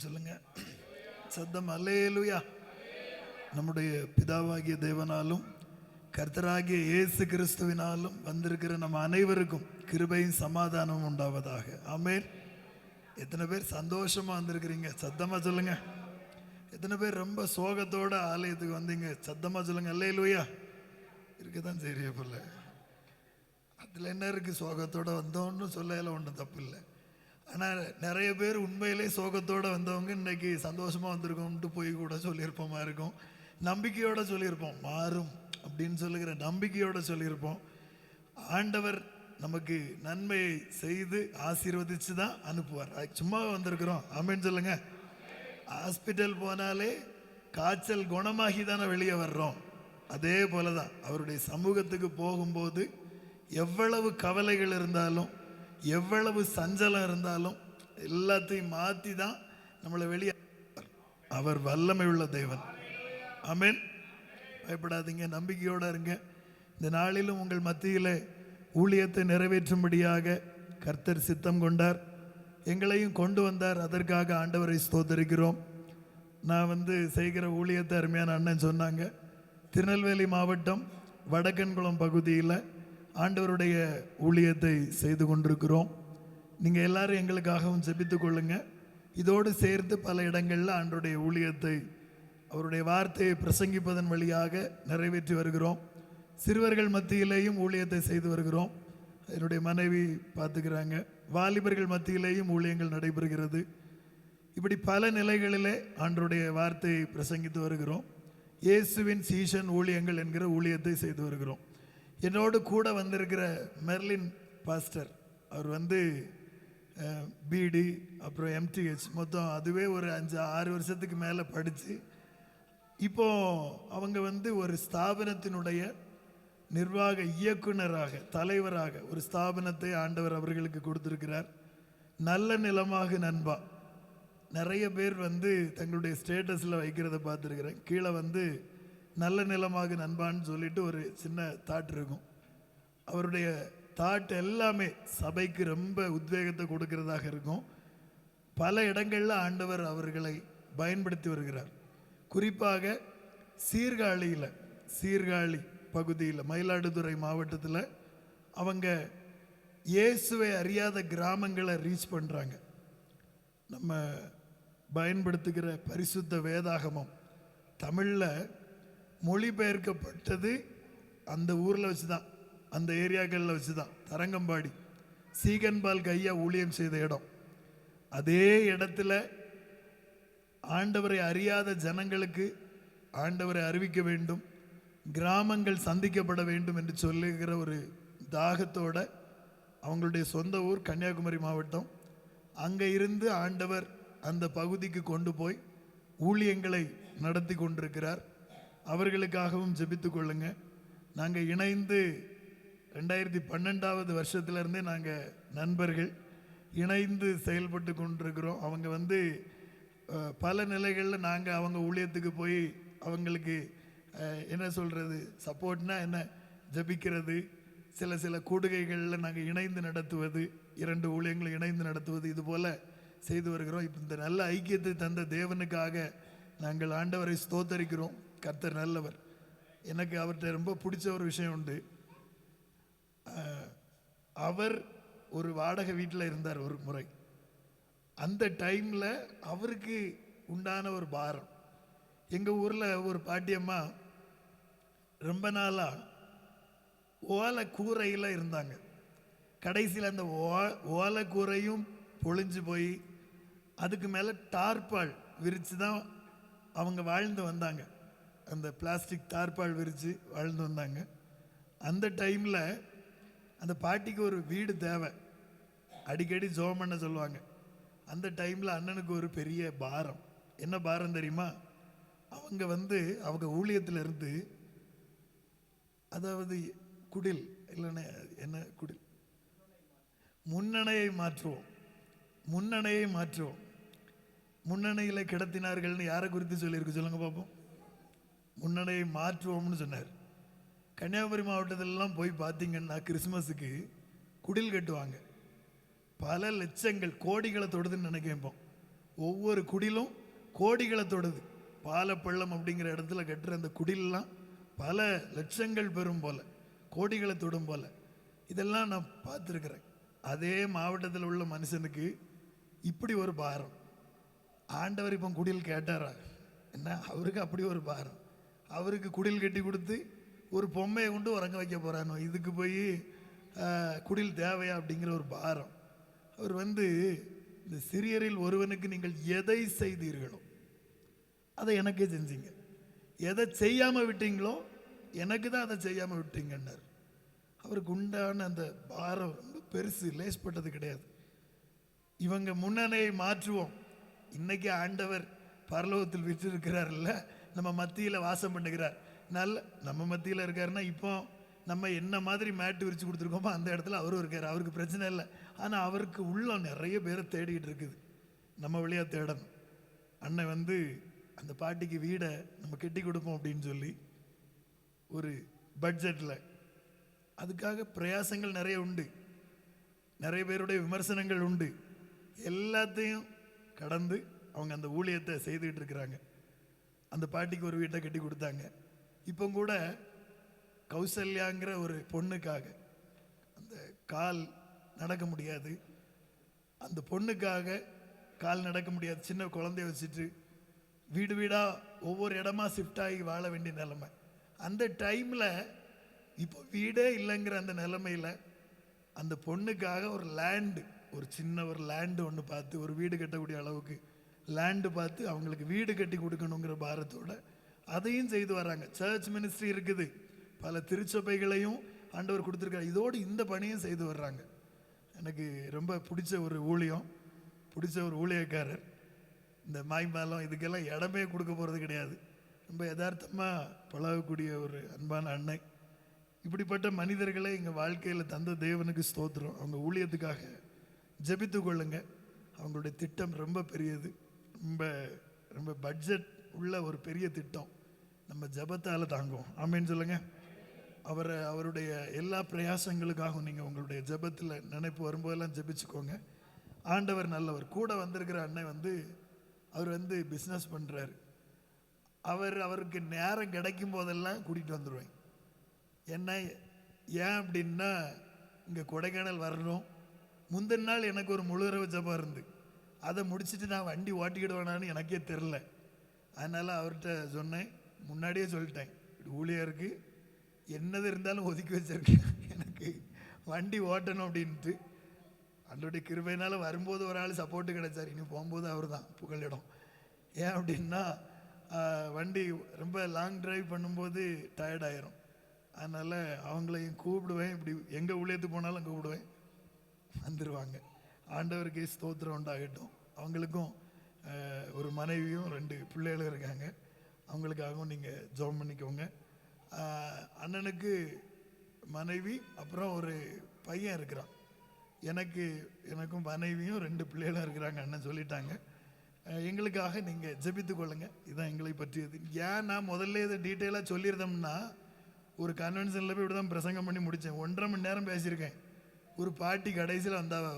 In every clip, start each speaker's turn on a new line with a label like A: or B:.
A: சொல்லுங்க சத்தம் அல்லேலூயா. நம்முடைய பிதாவாகிய தேவனாலும் கர்த்தராகிய இயேசு கிறிஸ்துவினாலும் வந்திருக்கிற நம்ம அனைவருக்கும் கிருபையும் சமாதானமும் உண்டாவதாக. ஆமென். எத்தனை பேர் சந்தோஷமா வந்திருக்கிறீங்க? சத்தமா சொல்லுங்க. எத்தனை பேர் ரொம்ப சோகத்தோட ஆலயத்துக்கு வந்தீங்க? சத்தமா சொல்லுங்க. அல்லேலூயா. இருக்கதான் சரியா போல. அதில் என்ன இருக்குது? சோகத்தோடு வந்தோன்னு சொல்லல, ஒன்றும் தப்பு இல்லை. ஆனால் நிறைய பேர் உண்மையிலே சோகத்தோடு வந்தவங்க இன்னைக்கு சந்தோஷமாக வந்திருக்கோம்ட்டு போய் கூட சொல்லியிருப்போமா இருக்கும். நம்பிக்கையோடு சொல்லியிருப்போம், மாறும் அப்படின்னு சொல்லுகிற நம்பிக்கையோடு சொல்லியிருப்போம். ஆண்டவர் நமக்கு நன்மையை செய்து ஆசீர்வதித்து தான் அனுப்புவார். சும்மா வந்திருக்கிறோம். ஆமென் சொல்லுங்க. ஹாஸ்பிட்டல் போனாலே காய்ச்சல் குணமாகி தானே வெளியே வர்றோம். அதே போல தான் அவருடைய சமூகத்துக்கு போகும்போது எவ்வளவு கவலைகள் இருந்தாலும் எவ்வளவு சஞ்சலம் இருந்தாலும் எல்லாத்தையும் மாற்றி தான் நம்மளை வெளியே. அவர் வல்லமை உள்ள தேவன். ஆமென். பயப்படாதீங்க, நம்பிக்கையோடு இருங்க. இந்த நாளிலும் உங்கள் மத்தியில் ஊழியத்தை நிறைவேற்றும்படியாக கர்த்தர் சித்தம் கொண்டார், எங்களையும் கொண்டு வந்தார். அதற்காக ஆண்டவரை ஸ்தோத்தரிக்கிறோம். நான் செய்கிற ஊழியத்தை அருமையான அண்ணன் சொன்னாங்க. திருநெல்வேலி மாவட்டம் வடக்கன்குளம் பகுதியில் ஆண்டவருடைய ஊழியத்தை செய்து கொண்டிருக்கிறோம். நீங்கள் எல்லாரும் எங்களுக்காகவும் ஜெபித்து கொள்ளுங்க. இதோடு சேர்த்து பல இடங்களில் ஆண்டவருடைய ஊழியத்தை, அவருடைய வார்த்தையை பிரசங்கிப்பதன் வழியாக நிறைவேற்றி வருகிறோம். சிறுவர்கள் மத்தியிலேயும் ஊழியத்தை செய்து வருகிறோம். என்னுடைய மனைவி பார்த்துக்கிறாங்க. வாலிபர்கள் மத்தியிலேயும் ஊழியங்கள் நடைபெறுகிறது. இப்படி பல நிலைகளிலே ஆண்டவருடைய வார்த்தையை பிரசங்கித்து வருகிறோம். இயேசுவின் சீஷன் ஊழியங்கள் என்கிற ஊழியத்தை செய்து வருகிறோம். என்னோடு கூட வந்திருக்கிற மெர்லின் பாஸ்டர், அவர் பிடி அப்புறம் எம்டிஹெச் மொத்தம் அதுவே ஒரு 5-6 வருஷத்துக்கு மேலே படித்து இப்போ அவங்க ஒரு ஸ்தாபனத்தினுடைய நிர்வாக இயக்குனராக, தலைவராக ஒரு ஸ்தாபனத்தை ஆண்டவர் அவர்களுக்கு கொடுத்துருக்கிறார். நல்ல நிலமாக நண்பா. நிறைய பேர் தங்களுடைய ஸ்டேட்டஸில் வைக்கிறத பார்த்துருக்குறேன். கீழே நல்ல நிலமாக நண்பான்னு சொல்லிட்டு ஒரு சின்ன தாட் இருக்கும். அவருடைய தாட் எல்லாமே சபைக்கு ரொம்ப உத்வேகத்தை கொடுக்கிறதாக இருக்கும். பல இடங்களில் ஆண்டவர் அவர்களை பயன்படுத்தி வருகிறார். குறிப்பாக சீர்காழி பகுதியில், மயிலாடுதுறை மாவட்டத்தில் அவங்க இயேசுவை அறியாத கிராமங்களை ரீச் பண்ணுறாங்க. நம்ம பயன்படுத்துகிற பரிசுத்த வேதாகமம் தமிழில் மொழிபெயர்க்கப்பட்டது அந்த ஊரில் வச்சு தான், அந்த ஏரியாக்களில் வச்சு தான். தரங்கம்பாடி சீகன்பால் கையா ஊழியம் செய்த இடம். அதே இடத்துல ஆண்டவரை அறியாத ஜனங்களுக்கு ஆண்டவரை அறிவிக்க வேண்டும், கிராமங்கள் சந்திக்கப்பட வேண்டும் என்று சொல்லுகிற ஒரு தாகத்தோட, அவங்களுடைய சொந்த ஊர் கன்னியாகுமரி மாவட்டம், அங்கே இருந்து ஆண்டவர் அந்த பகுதிக்கு கொண்டு போய் ஊழியங்களை நடத்தி கொண்டிருக்கிறார். அவர்களுக்காகவும் ஜெபித்து கொள்ளுங்க. நாங்கள் இணைந்து 2012 வருஷத்துலேருந்தே நாங்கள் நண்பர்கள் இணைந்து செயல்பட்டு கொண்டிருக்கிறோம். அவங்க பல நிலைகளில் நாங்கள் அவங்க ஊழியத்துக்கு போய் அவங்களுக்கு என்ன சொல்கிறது, சப்போர்ட்னா என்ன, ஜெபிக்கிறது, சில கூடுகைகளில் நாங்கள் இணைந்து நடத்துவது, 2 ஊழியங்களை இணைந்து நடத்துவது, இது போல் செய்து வருகிறோம். இப்போ இந்த நல்ல ஐக்கியத்தை தந்த தேவனுக்காக நாங்கள் ஆண்டவரை ஸ்தோத்தரிக்கிறோம். கர்த்தர் நல்லவர். எனக்கு அவர்கிட்ட ரொம்ப பிடிச்ச ஒரு விஷயம் உண்டு. அவர் ஒரு வாடகை வீட்டில் இருந்தார் ஒரு முறை. அந்த டைமில் அவருக்கு உண்டான ஒரு பாரம். எங்கள் ஊரில் ஒரு பாட்டியம்மா ரொம்ப நாளாக ஓலை கூரையில் இருந்தாங்க. கடைசியில் அந்த ஓலை கூரையும் பொழிஞ்சு போய் அதுக்கு மேலே டார்பால் விரித்து தான் அவங்க வாழ்ந்து வந்தாங்க. அந்த பிளாஸ்டிக் டார்பால் விரித்து வாழ்ந்து வந்தாங்க. அந்த டைமில் அந்த பாட்டிக்கு ஒரு வீடு தேவை, அடிக்கடி ஜோம் பண்ண சொல்லுவாங்க. அந்த டைமில் அண்ணனுக்கு ஒரு பெரிய பாரம். என்ன பாரம் தெரியுமா? அவங்க ஊழியத்தில் இருந்து, அதாவது குடில் இல்லைன்னா என்ன குடில், முன்னணையை மாற்றுவோம். முன்னணையில் கிடத்தினார்கள்னு யாரை குறித்து சொல்லியிருக்கு சொல்லுங்க பார்ப்போம். முன்னணையை மாற்றுவோம்னு சொன்னார். கன்னியாகுமரி மாவட்டத்திலலாம் போய் பார்த்தீங்கன்னா கிறிஸ்மஸுக்கு குடில் கட்டுவாங்க. பல லட்சங்கள் கோடிகளை தொடுதுன்னு நினைக்கிறோம். ஒவ்வொரு குடிலும் கோடிகளை தொடுது. பாலப்பள்ளம் அப்படிங்கிற இடத்துல கட்டுற அந்த குடிலெலாம் பல லட்சங்கள் பெறும் போல, கோடிகளை தொடும் போல, இதெல்லாம் நான் பார்த்துருக்குறேன். அதே மாவட்டத்தில் உள்ள மனுஷனுக்கு இப்படி ஒரு பாரம். ஆண்டவர் இப்போ குடில் கேட்டாரா என்ன? அவருக்கு அப்படி ஒரு பாரம். அவருக்கு குடில் கட்டி கொடுத்து ஒரு பொம்மையை கொண்டு உறங்க வைக்க போகிறானோ, இதுக்கு போய் குடில் தேவையா அப்படிங்கிற ஒரு பாரம். அவர் இந்த சிறியரில் ஒருவனுக்கு நீங்கள் எதை செய்தீர்களோ அதை எனக்கே செஞ்சீங்க, எதை செய்யாமல் விட்டீங்களோ எனக்கு தான் அதை செய்யாமல் விட்டீங்கன்னார். அவருக்கு உண்டான அந்த பாரம் ரொம்ப பெருசு, லேஸ்பட்டது கிடையாது. இவங்க முன்னணியை மாற்றுவோம். இன்னைக்கு ஆண்டவர் பரலோகத்தில் விற்றிருக்கிறார்ல, நம்ம மத்தியில் வாசம் பண்ணுகிறார். நம்ம மத்தியில் இருக்காருன்னா இப்போ நம்ம என்ன மாதிரி மேட்டு விரித்து கொடுத்துருக்கோமோ அந்த இடத்துல அவரும் இருக்கார். அவருக்கு பிரச்சனை இல்லை. ஆனால் அவருக்கு உள்ள நிறைய பேரை தேடிக்கிட்டு இருக்குது. நம்ம வழியாக தேடணும். அண்ணன் அந்த பாட்டிக்கு வீடை நம்ம கட்டி கொடுப்போம் அப்படின்னு சொல்லி ஒரு பட்ஜெட்டில், அதுக்காக பிரயாசங்கள் நிறைய உண்டு, நிறைய பேருடைய விமர்சனங்கள் உண்டு. எல்லாத்தையும் கடந்து அவங்க அந்த ஊழியத்தை செய்துக்கிட்டு இருக்கிறாங்க. அந்த பாட்டிக்கு ஒரு வீட்டை கட்டி கொடுத்தாங்க. இப்போ கூட கௌசல்யாங்கிற ஒரு பொண்ணுக்காக, அந்த கால் நடக்க முடியாது, அந்த பொண்ணுக்காக கால் நடக்க முடியாது, சின்ன குழந்தைய வச்சுட்டு வீடு வீடாக ஒவ்வொரு இடமா ஷிஃப்ட் ஆகி வாழ வேண்டிய நிலைமை. அந்த டைமில் இப்போ வீடே இல்லைங்கிற அந்த நிலைமையில் அந்த பொண்ணுக்காக ஒரு லேண்டு, ஒரு சின்ன ஒரு லேண்டு ஒன்று பார்த்து, ஒரு வீடு கட்டக்கூடிய அளவுக்கு லேண்டு பார்த்து அவங்களுக்கு வீடு கட்டி கொடுக்கணுங்கிற பாரத்தோடு அதையும் செய்து வராங்க. சர்ச் மினிஸ்ட்ரி இருக்குது, பல திருச்சபைகளையும் ஆண்டவர் கொடுத்துருக்காரு. இதோடு இந்த பணியும் செய்து வர்றாங்க. எனக்கு ரொம்ப பிடிச்ச ஒரு ஊழியம், பிடிச்ச ஒரு ஊழியக்காரர். இந்த மாய்மாலம் இதுக்கெல்லாம் இடமே கொடுக்க போகிறது கிடையாது. ரொம்ப யதார்த்தமாக பழகக்கூடிய ஒரு அன்பான அன்னை. இப்படிப்பட்ட மனிதர்களை எங்கள் வாழ்க்கையில் தந்த தேவனுக்கு ஸ்தோத்திரம். அவங்க ஊழியத்துக்காக ஜெபித்து கொள்ளுங்க. அவங்களுடைய திட்டம் ரொம்ப பெரியது, ரொம்ப ரொம்ப பட்ஜெட் உள்ள ஒரு பெரிய திட்டம். நம்ம ஜெபத்தால் தாங்குவோம். ஆமேன்னு சொல்லுங்கள். அவருடைய எல்லா பிரயாசங்களுக்காகவும் நீங்கள் உங்களுடைய ஜெபத்தில் நினைப்பு வரும்போதெல்லாம் ஜெபிச்சுக்கோங்க. ஆண்டவர் நல்லவர். கூட வந்திருக்கிற அண்ணன் அவர் பிஸ்னஸ் பண்ணுறாரு. அவருக்கு நேரம் கிடைக்கும் போதெல்லாம் கூட்டிகிட்டு வந்துடுவேன். என்ன ஏன் அப்படின்னா, இங்கே கொடைக்கானல் வரணும். முந்தின நாள் எனக்கு ஒரு முழு இரவு ஜெபம் இருந்து, அதை முடிச்சுட்டு நான் வண்டி ஓட்டிக்கிடுவேனான்னு எனக்கே தெரில. அதனால் அவர்கிட்ட சொன்னேன், முன்னாடியே சொல்லிட்டேன், ஊழியருக்கு என்னது இருந்தாலும் ஒதுக்கி வச்சிருக்கேன், எனக்கு வண்டி ஓட்டணும் அப்படின்ட்டு. அன்றைய கிருபையினால் வரும்போது ஒரு ஆள் சப்போர்ட்டு கிடைச்சார். இனி போகும்போது அவர் தான் புகலிடம். ஏன் அப்படின்னா, வண்டி ரொம்ப லாங் டிரைவ் பண்ணும்போது டயர்டாயிரும். அதனால் அவங்களையும் கூப்பிடுவேன். இப்படி எங்கே ஊழியத்துக்கு போனாலும் கூப்பிடுவேன், வந்துடுவாங்க. ஆண்டவருக்கு ஸ்தோத்திரம் உண்டாகட்டும். அவங்களுக்கும் ஒரு மனைவியும் 2 பிள்ளைகளும் இருக்காங்க. அவங்களுக்காகவும் நீங்கள் ஜெபம் பண்ணிக்கோங்க. அண்ணனுக்கு மனைவி அப்புறம் ஒரு பையன் இருக்கிறான். எனக்கும் மனைவியும் 2 பிள்ளைகளும் இருக்கிறாங்க. அண்ணன் சொல்லிட்டாங்க. எங்களுக்காக நீங்கள் ஜெபித்து கொள்ளுங்க. இதுதான் எங்களை பற்றியது. ஏன் நான் முதல்ல இதை டீட்டெயிலாக சொல்லியிருந்தோம்னா, ஒரு கன்வென்ஷனில் போய் இப்படி தான் பிரசங்கம் பண்ணி முடித்தேன். 1.5 மணி நேரம் பேசியிருக்கேன். ஒரு பாட்டி கடைசியில் வந்தாவ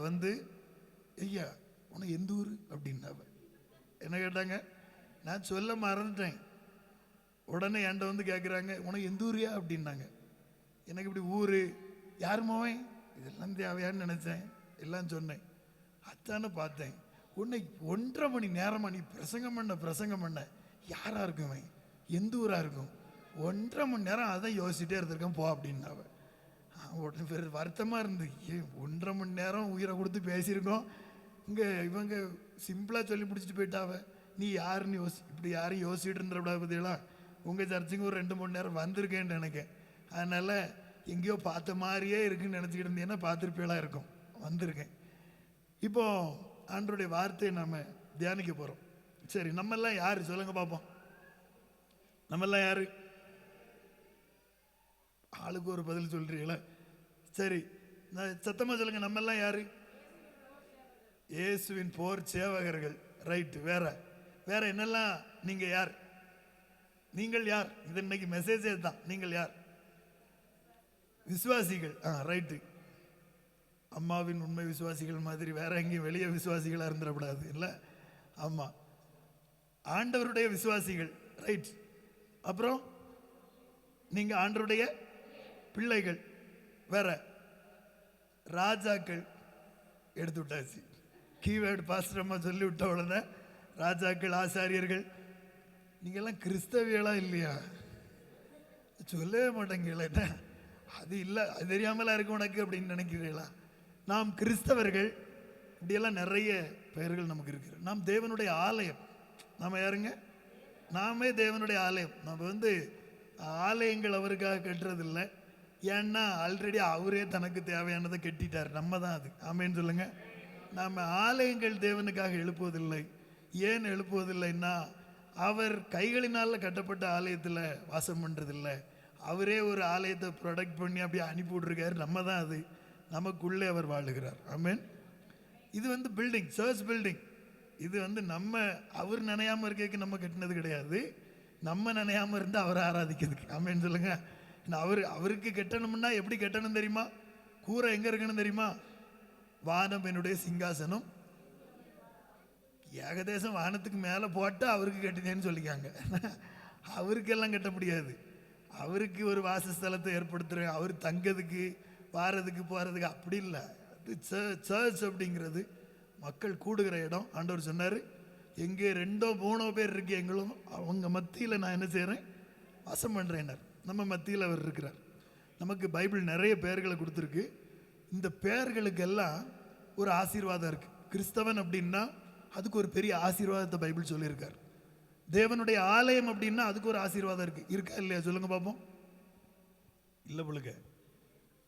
A: ஐயா உனக்கு எந்த ஊர் அப்படின்னாவ. என்ன கேட்டாங்க, நான் சொல்ல மறந்துட்டேன். உடனே என்கிட்ட கேட்குறாங்க, உனக்கு எந்த ஊரியா அப்படின்னாங்க. எனக்கு இப்படி ஊர் யார் மோவன் இதெல்லாம் தேவையான்னு நினச்சேன், எல்லாம் சொன்னேன். அத்தானே பார்த்தேன், உன்னை 1.5 மணி நேரமாக நீ பிரசங்கம் பண்ண யாராக இருக்குமே, எந்த ஊராக இருக்கும், 1.5 மணி நேரம் அதான் யோசிச்சுட்டே இருந்திருக்கேன் போ அப்படின்னாவ. உடனே பேர் வருத்தமாக இருந்து, 1.5 மணி நேரம் உயிரை கொடுத்து பேசியிருக்கோம், இங்கே இவங்க சிம்பிளாக சொல்லி பிடிச்சிட்டு போயிட்டாவ. நீ யாருன்னு இப்படி யாரும் யோசிச்சுட்டு இருந்துடக்கூடாது. பார்த்தீங்களா, உங்கள் சர்ச்சுக்கு ஒரு 2 மணி நேரம் வந்திருக்கேன்னு நினைக்கேன். அதனால் எங்கேயோ பார்த்த மாதிரியே இருக்குன்னு நினச்சிக்கிட்டு இருந்தீங்கன்னா பார்த்துருப்பேலாம் இருக்கும். வந்திருக்கேன். இப்போது ஆண்டவருடைய வார்த்தையை நாம் தியானிக்க போகிறோம். சரி, நம்மெல்லாம் யார் சொல்லுங்க பார்ப்போம். நம்மெல்லாம் யார்? ஆளுக்கு ஒரு பதில் சொல்கிறீங்களா? சரி, நான் சத்தமாக சொல்லுங்க. நம்மெல்லாம் யார்? இயேசுவின் போர் சேவகர்கள். ரைட்டு. வேற என்னெல்லாம்? நீங்கள் யார்? நீங்கள் யார்? இது இன்னைக்கு மெசேஜே தான். நீங்கள் யார்? விசுவாசிகள். ரைட்டு. அம்மாவின் உண்மை விசுவாசிகள் மாதிரி வேற எங்கேயும் வெளியே விசுவாசிகளாக இருந்துடக்கூடாது இல்லை. ஆமா, ஆண்டவருடைய விசுவாசிகள், ரைட். அப்புறம் நீங்க ஆண்டவருடைய பிள்ளைகள், வேற ராஜாக்கள் எடுத்து விட்டாச்சு. கீவேர்டு பாஸ்டர் அம்மா சொல்லி விட்ட உடனே ராஜாக்கள், ஆசாரியர்கள். நீங்க எல்லாம் கிறிஸ்தவிகளா இல்லையா? சொல்லவே மாட்டேங்கல. என்ன அது இல்லை, அது தெரியாமலா இருக்கு உனக்கு அப்படின்னு நினைக்கிறீங்களா? நாம் கிறிஸ்தவர்கள், இப்படியெல்லாம் நிறைய பெயர்கள் நமக்கு இருக்கு. நாம் தேவனுடைய ஆலயம். நாம் யாருங்க? நாமே தேவனுடைய ஆலயம். நம்ம ஆலயங்கள் அவருக்காக கட்டுறதில்லை. ஏன்னா ஆல்ரெடி அவரே தனக்கு தேவையானதை கட்டிட்டார். நம்ம தான் அது. ஆமேன்னு சொல்லுங்க. நாம் ஆலயங்கள் தேவனுக்காக எழுப்புவதில்லை. ஏன் எழுப்புவதில்லைன்னா, அவர் கைகளினால் கட்டப்பட்ட ஆலயத்தில் வாசம் பண்ணுறதில்லை. அவரே ஒரு ஆலயத்தை ப்ரொடக்ட் பண்ணி அப்படியே அனுப்பி விட்ருக்காரு. நம்ம தான் அது. நமக்குள்ளே அவர் வாழுகிறார். ஆமேன். இது பில்டிங், சர்ச் பில்டிங். இது நம்ம அவர் நினையாமல் இருக்க நம்ம கட்டினது கிடையாது. நம்ம நினையாமல் இருந்து அவரை ஆராதிக்கிறதுக்கு. ஆமேன்னு சொல்லுங்க. அவருக்கு கட்டணும்னா எப்படி கட்டணும் தெரியுமா? கூரை எங்கே இருக்கணும் தெரியுமா? வானம் என்னுடைய சிங்காசனம், ஏகதேசம் வானத்துக்கு மேலே போட்டு அவருக்கு கட்டினேன்னு சொல்லிக்காங்க. அவருக்கெல்லாம் கட்ட முடியாது. அவருக்கு ஒரு வாசஸ்தலத்தை ஏற்படுத்துகிறேன், அவர் தங்கிறதுக்கு, வாரதுக்கு, போகிறதுக்கு. அப்படி இல்லை. அது சர்ச் அப்படிங்கிறது மக்கள் கூடுகிற இடம். ஆண்டவர் சொன்னார், எங்கே 2-3 பேர் இருக்கீங்களும் அவங்க மத்தியில் நான் என்ன செய்கிறேன்? வாசம் பண்ணுறேன்னார். நம்ம மத்தியில் அவர் இருக்கிறார். நமக்கு பைபிள் நிறைய பெயர்களை கொடுத்துருக்கு. இந்த பெயர்களுக்கெல்லாம் ஒரு ஆசீர்வாதம் இருக்குது. கிறிஸ்தவன் அப்படின்னா அதுக்கு ஒரு பெரிய ஆசீர்வாதத்தை பைபிள் சொல்லியிருக்கார். தேவனுடைய ஆலயம் அப்படின்னா அதுக்கு ஒரு ஆசீர்வாதம் இருக்குது. இருக்கா இல்லையா? சொல்லுங்க பார்ப்போம். இல்லை பொழுங்க,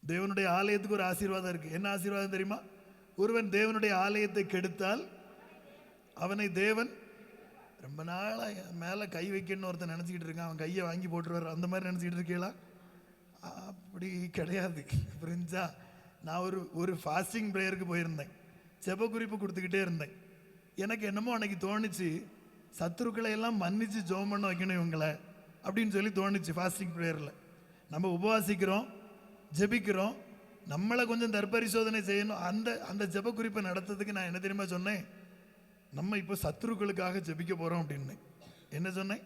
A: தேவனுடைய ஆலயத்துக்கு ஒரு ஆசீர்வாதம் இருக்குது. என்ன ஆசீர்வாதம் தெரியுமா? ஒருவன் தேவனுடைய ஆலயத்தை கெடுத்தால் அவனை தேவன் ரொம்ப நாளாக மேலே கை வைக்கணும்னு ஒருத்தன் நினச்சிக்கிட்டு இருக்கான். அவன் கையை வாங்கி போட்டுருவார். அந்த மாதிரி நினச்சிக்கிட்டு இருக்கீங்களா? அப்படி கிடையாது. புரிஞ்சா? நான் ஒரு ஃபாஸ்டிங் ப்ரேயருக்கு போயிருந்தேன். செப குறிப்பு கொடுத்துக்கிட்டே இருந்தேன். எனக்கு என்னமோ அன்னைக்கு தோணுச்சு, சத்துருக்களை எல்லாம் மன்னிச்சு ஜெபம் பண்ண வைக்கணும் இவங்களை அப்படின்னு சொல்லி தோணுச்சு. ஃபாஸ்டிங் ப்ரேயரில் நம்ம உபவாசிக்கிறோம், ஜெபிக்கிறோம், நம்மளை கொஞ்சம் தற்பரிசோதனை செய்யணும். அந்த ஜெப குறிப்பை நடத்துறதுக்கு நான் என்ன தெரியுமா சொன்னேன்? நம்ம இப்போ சத்துருக்களுக்காக ஜெபிக்க போகிறோம் அப்படின்னு. என்ன சொன்னேன்?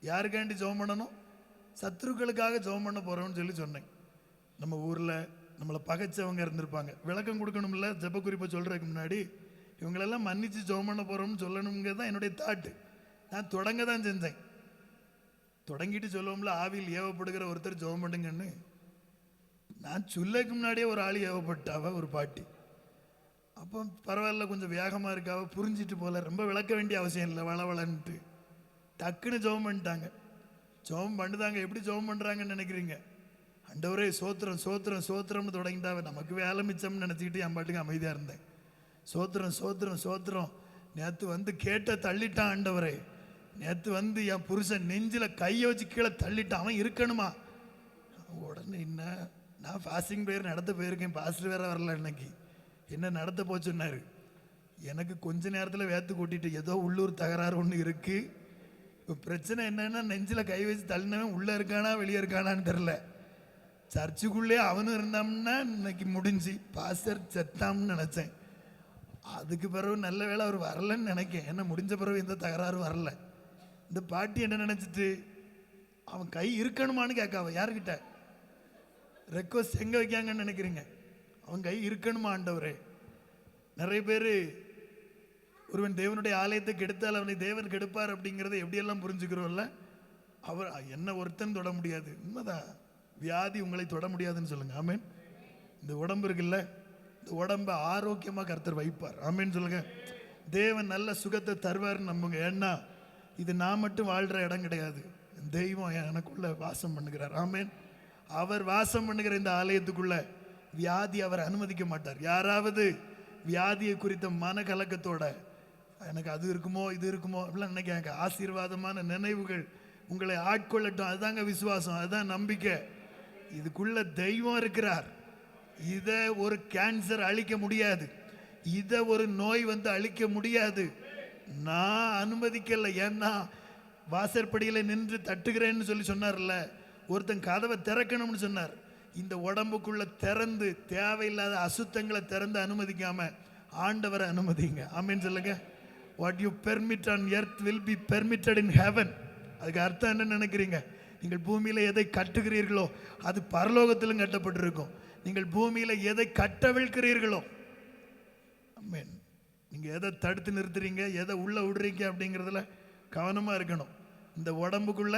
A: யாருக்காண்டி ஜெபம் பண்ணணும்? சத்துருக்களுக்காக ஜெபம் பண்ண போகிறோம்னு சொல்லி சொன்னேன். நம்ம ஊரில் நம்மளை பகைச்சவங்க இருந்திருப்பாங்க. விளக்கம் கொடுக்கணும்ல ஜெப குறிப்பை சொல்கிறதுக்கு முன்னாடி. இவங்களெல்லாம் மன்னிச்சு ஜெபம் பண்ண போகிறோம்னு சொல்லணுங்கிறது தான் என்னுடைய தாட்டு. நான் தொடங்க தான் செஞ்சேன். தொடங்கிட்டு சொல்லுவோம்ல, ஆவியில் ஏவப்படுகிற ஒருத்தர் ஜெபம் பண்ணுங்கன்னு. நான் சொல்லக்கு முன்னாடியே ஒரு ஆள் ஏவப்பட்டாவ, ஒரு பாட்டி. அப்போ பரவாயில்ல, கொஞ்சம் வேகமாக இருக்காவ, புரிஞ்சிட்டு போல, ரொம்ப விளக்க வேண்டிய அவசியம் இல்லை, வளவளன்ட்டு டக்குன்னு ஜெபம் பண்ணிட்டாங்க. ஜெபம் பண்ணுதாங்க. எப்படி ஜெபம் பண்ணுறாங்கன்னு நினைக்கிறீங்க? ஆண்டவரே சோத்திரம் சோத்திரம் சோத்திரம்னு தொடங்கிட்டாவ. நமக்கு வேலை மிச்சம்னு நினச்சிக்கிட்டு என் பாட்டுக்கு அமைதியாக இருந்தேன். சோத்திரம் சோத்திரம் சோத்திரம். நேற்று கேட்ட தள்ளிட்டான் ஆண்டவரே. நேற்று என் புருஷன் நெஞ்சில் கையை வச்சு கீழே தள்ளிட்டான், அவன் இருக்கணுமா? உடனே என்ன, நான் ஃபாஸ்டிங் ப்ரேயர் நடத்த போயிருக்கேன், பாஸ்டர் வேற வரல இன்னைக்கு. என்ன நடத்த போச்சுன்னாரு. எனக்கு கொஞ்ச நேரத்தில் வேத்து கூட்டிட்டு, ஏதோ உள்ளூர் தகராறு ஒன்று இருக்குது. இப்போ பிரச்சனை என்னன்னா, நெஞ்சில் கை வச்சு தள்ளினவன் உள்ளே இருக்கானா வெளியே இருக்கானான்னு தெரில. சர்ச்சுக்குள்ளே அவனும் இருந்தாம்னா இன்னைக்கு முடிஞ்சு, பாஸ்டர் செத்தாம்னு நினச்சேன். அதுக்கு பிறகு நல்ல வேளை அவர் வரலன்னு நினைக்கேன். ஏன்னா முடிஞ்ச பிறகு எந்த தகராறும் வரல. இந்த பாட்டி என்ன நினச்சிட்டு, அவன் கை இருக்கணுமான்னு கேட்காவ. யாருக்கிட்ட ரெக்வஸ்ட் எங்கே வைக்காங்கன்னு நினைக்கிறீங்க? அவன் கை இருக்கணுமா ஆண்டவரே? நிறைய பேர் ஒருவன் தேவனுடைய ஆலயத்தை கெடுத்தால் அவனை தேவன் கெடுப்பார் அப்படிங்கிறத எப்படியெல்லாம் புரிஞ்சுக்கிறோம்ல. அவர் என்ன ஒருத்தன் தொட முடியாது. உண்மைதான், வியாதி உங்களை தொட முடியாதுன்னு சொல்லுங்க. ஆமேன். இந்த உடம்பு இருக்குல்ல, இந்த உடம்பை ஆரோக்கியமாக கர்த்தர் வைப்பார். ஆமேன்னு சொல்லுங்க. தேவன் நல்ல சுகத்தை தருவார்னு நம்புங்க. ஏன்னா இது நான் மட்டும் வாழ்கிற இடம் கிடையாது. தெய்வம் எனக்குள்ள வாசம் பண்ணுகிறார். ஆமேன். அவர் வாசம் பண்ணுகிற இந்த ஆலயத்துக்குள்ள வியாதி அவர் அனுமதிக்க மாட்டார். யாராவது வியாதியை குறித்த மனக்கலக்கத்தோட எனக்கு அது இருக்குமோ இது இருக்குமோ அப்படிலாம் நினைக்காங்க. ஆசீர்வாதமான நினைவுகள் உங்களை ஆட்கொள்ளட்டும். அதுதாங்க விசுவாசம், அதுதான் நம்பிக்கை. இதுக்குள்ள தெய்வம் இருக்கிறார். இதை ஒரு கேன்சர் அழிக்க முடியாது, இதை ஒரு நோய் அழிக்க முடியாது. நான் அனுமதிக்கல. ஏன்னா வாசற்படியில் நின்று தட்டுகிறேன்னு சொல்லி சொன்னார்ல, ஒருத்தன் கதவை திறக்கணும்னு சொன்னார். இந்த உடம்புக்குள்ள திறந்து தேவையில்லாத அசுத்தங்களை திறந்து அனுமதிக்காம ஆண்டவரை அனுமதிங்க. ஆமேன்னு சொல்லுங்க. What you permit on earth will be permitted in heaven. அதுக்கு அர்த்தம் என்ன நினைக்கிறீங்க? நீங்கள் பூமியில் எதை கட்டுகிறீர்களோ அது பரலோகத்திலும் கட்டப்பட்டிருக்கும். நீங்கள் பூமியில் எதை கட்டவிழ்க்கிறீர்களோ, ஆமென், நீங்கள் எதை தடுத்து நிறுத்துறீங்க, எதை உள்ளே விடுறீங்க அப்படிங்கிறதுல கவனமாக இருக்கணும். இந்த உடம்புக்குள்ள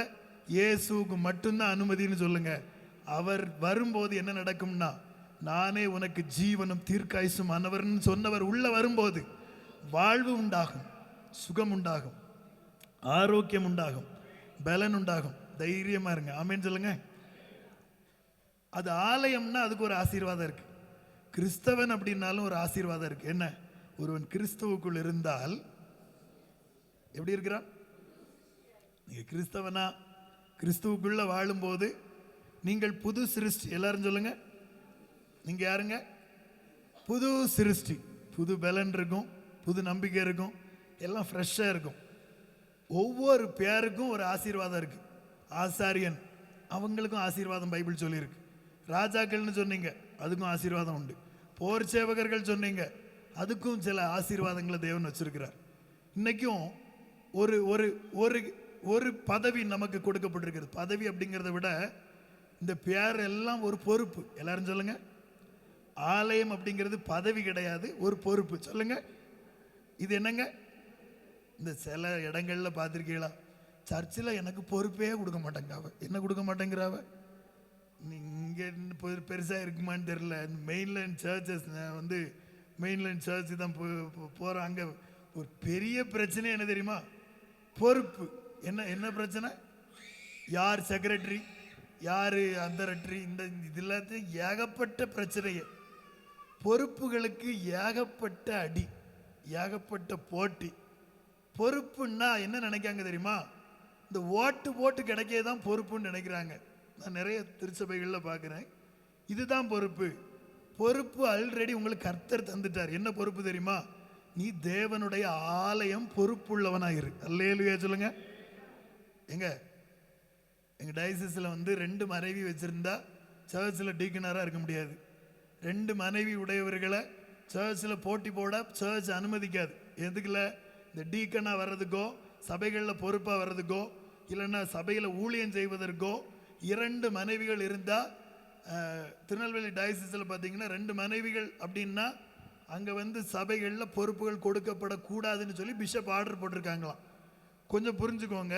A: இயேசுவுக்கு மட்டும்தான் அனுமதின்னு சொல்லுங்க. அவர் வரும்போது என்ன நடக்கும்னா, நானே உனக்கு ஜீவனும் தீர்க்காயுசும் ஆனவர்னு சொன்னவர் உள்ள வரும்போது வாழ்வு உண்டாகும், சுகம் உண்டாகும், ஆரோக்கியம் உண்டாகும், பலன் உண்டாகும். தைரியமா இருங்க. ஆமென் சொல்லுங்க. அது ஆலயம்னா அதுக்கு ஒரு ஆசீர்வாதம் இருக்கு. கிறிஸ்தவன் அப்படின்னாலும் ஒரு ஆசீர்வாதம் இருக்கு. என்ன? ஒருவன் கிறிஸ்துவுக்குள் இருந்தால் எப்படி இருக்கிறான்? நீங்க கிறிஸ்தவனா கிறிஸ்துவுக்குள்ள வாழும்போது நீங்கள் புது சிருஷ்டி. எல்லாரும் சொல்லுங்க, நீங்க யாருங்க? புது சிருஷ்டி. புது பலன் இருக்கும், புது நம்பிக்கை இருக்கும், எல்லாம் ஃப்ரெஷ்ஷாக இருக்கும். ஒவ்வொரு பேருக்கும் ஒரு ஆசீர்வாதம் இருக்கு. ஆசாரியன், அவங்களுக்கும் ஆசீர்வாதம் பைபிள் சொல்லியிருக்கு. ராஜாக்கள்னு சொன்னீங்க, அதுக்கும் ஆசீர்வாதம் உண்டு. போர் சேவகர்கள் சொன்னீங்க, அதுக்கும் சில ஆசீர்வாதங்களை தேவன் வச்சிருக்கிறார். இன்னைக்கும் ஒரு ஒரு ஒரு ஒரு பதவி நமக்கு கொடுக்கப்பட்டிருக்கிறது. பதவி அப்படிங்கிறத விட இந்த பேர் எல்லாம் ஒரு பொறுப்பு. எல்லாரும் சொல்லுங்க. ஆலயம் அப்படிங்கிறது பதவி கிடையாது, ஒரு பொறுப்பு. சொல்லுங்க, இது என்னங்க? இந்த சில இடங்கள்ல பார்த்துருக்கீங்களா, சர்ச்சில் எனக்கு பொறுப்பே கொடுக்க மாட்டேங்க. அவ என்ன கொடுக்க மாட்டேங்கிறாவ? இங்கே பெருசாக இருக்குமான்னு தெரியல. மெயின்லைன் சர்ச்சஸ் வந்து மெயின்லைன் சர்ச் தான் போகிறோம். அங்கே ஒரு பெரிய பிரச்சனை என்ன தெரியுமா? பொறுப்பு. என்ன என்ன பிரச்சனை? யார் செக்ரட்டரி, யார் அந்தரட்ரி, இந்த இது எல்லாத்தையும் ஏகப்பட்ட பிரச்சனையே. பொறுப்புகளுக்கு ஏகப்பட்ட அடி, ஏகப்பட்ட போட்டி. பொறுப்புன்னா என்ன நினைக்காங்க தெரியுமா? இந்த ஓட்டு கிடைக்கே தான் பொறுப்புன்னு நினைக்கிறாங்க. நான் நிறைய திருச்சபைகளில் பார்க்குறேன். இதுதான் பொறுப்பு. பொறுப்பு ஆல்ரெடி உங்களுக்கு கர்த்தர் தந்துட்டார். என்ன பொறுப்பு தெரியுமா? நீ தேவனுடைய ஆலயம் பொறுப்புள்ளவனாயிரு. அல்லேலூயா சொல்லுங்க. எங்க டயசிஸில் வந்து 2 மனைவி வச்சிருந்தா சர்ச்சில் டீக்கனராக இருக்க முடியாது. 2 மனைவி உடையவர்களை சர்ச்சில் போட்டி போட சர்ச் அனுமதிக்காது. எதுக்குல? இந்த டீக்கனாக வர்றதுக்கோ, சபைகளில் பொறுப்பாக வர்றதுக்கோ, இல்லைன்னா சபையில் ஊழியம் செய்வதற்கோ 2 மனைவிகள் இருந்தால், திருநெல்வேலி டயசிஸில் பார்த்தீங்கன்னா 2 மனைவிகள் அப்படின்னா அங்கே வந்து சபைகளில் பொறுப்புகள் கொடுக்கப்படக்கூடாதுன்னு சொல்லி பிஷப் ஆர்டர் போட்டிருக்காங்களாம். கொஞ்சம் புரிஞ்சுக்கோங்க,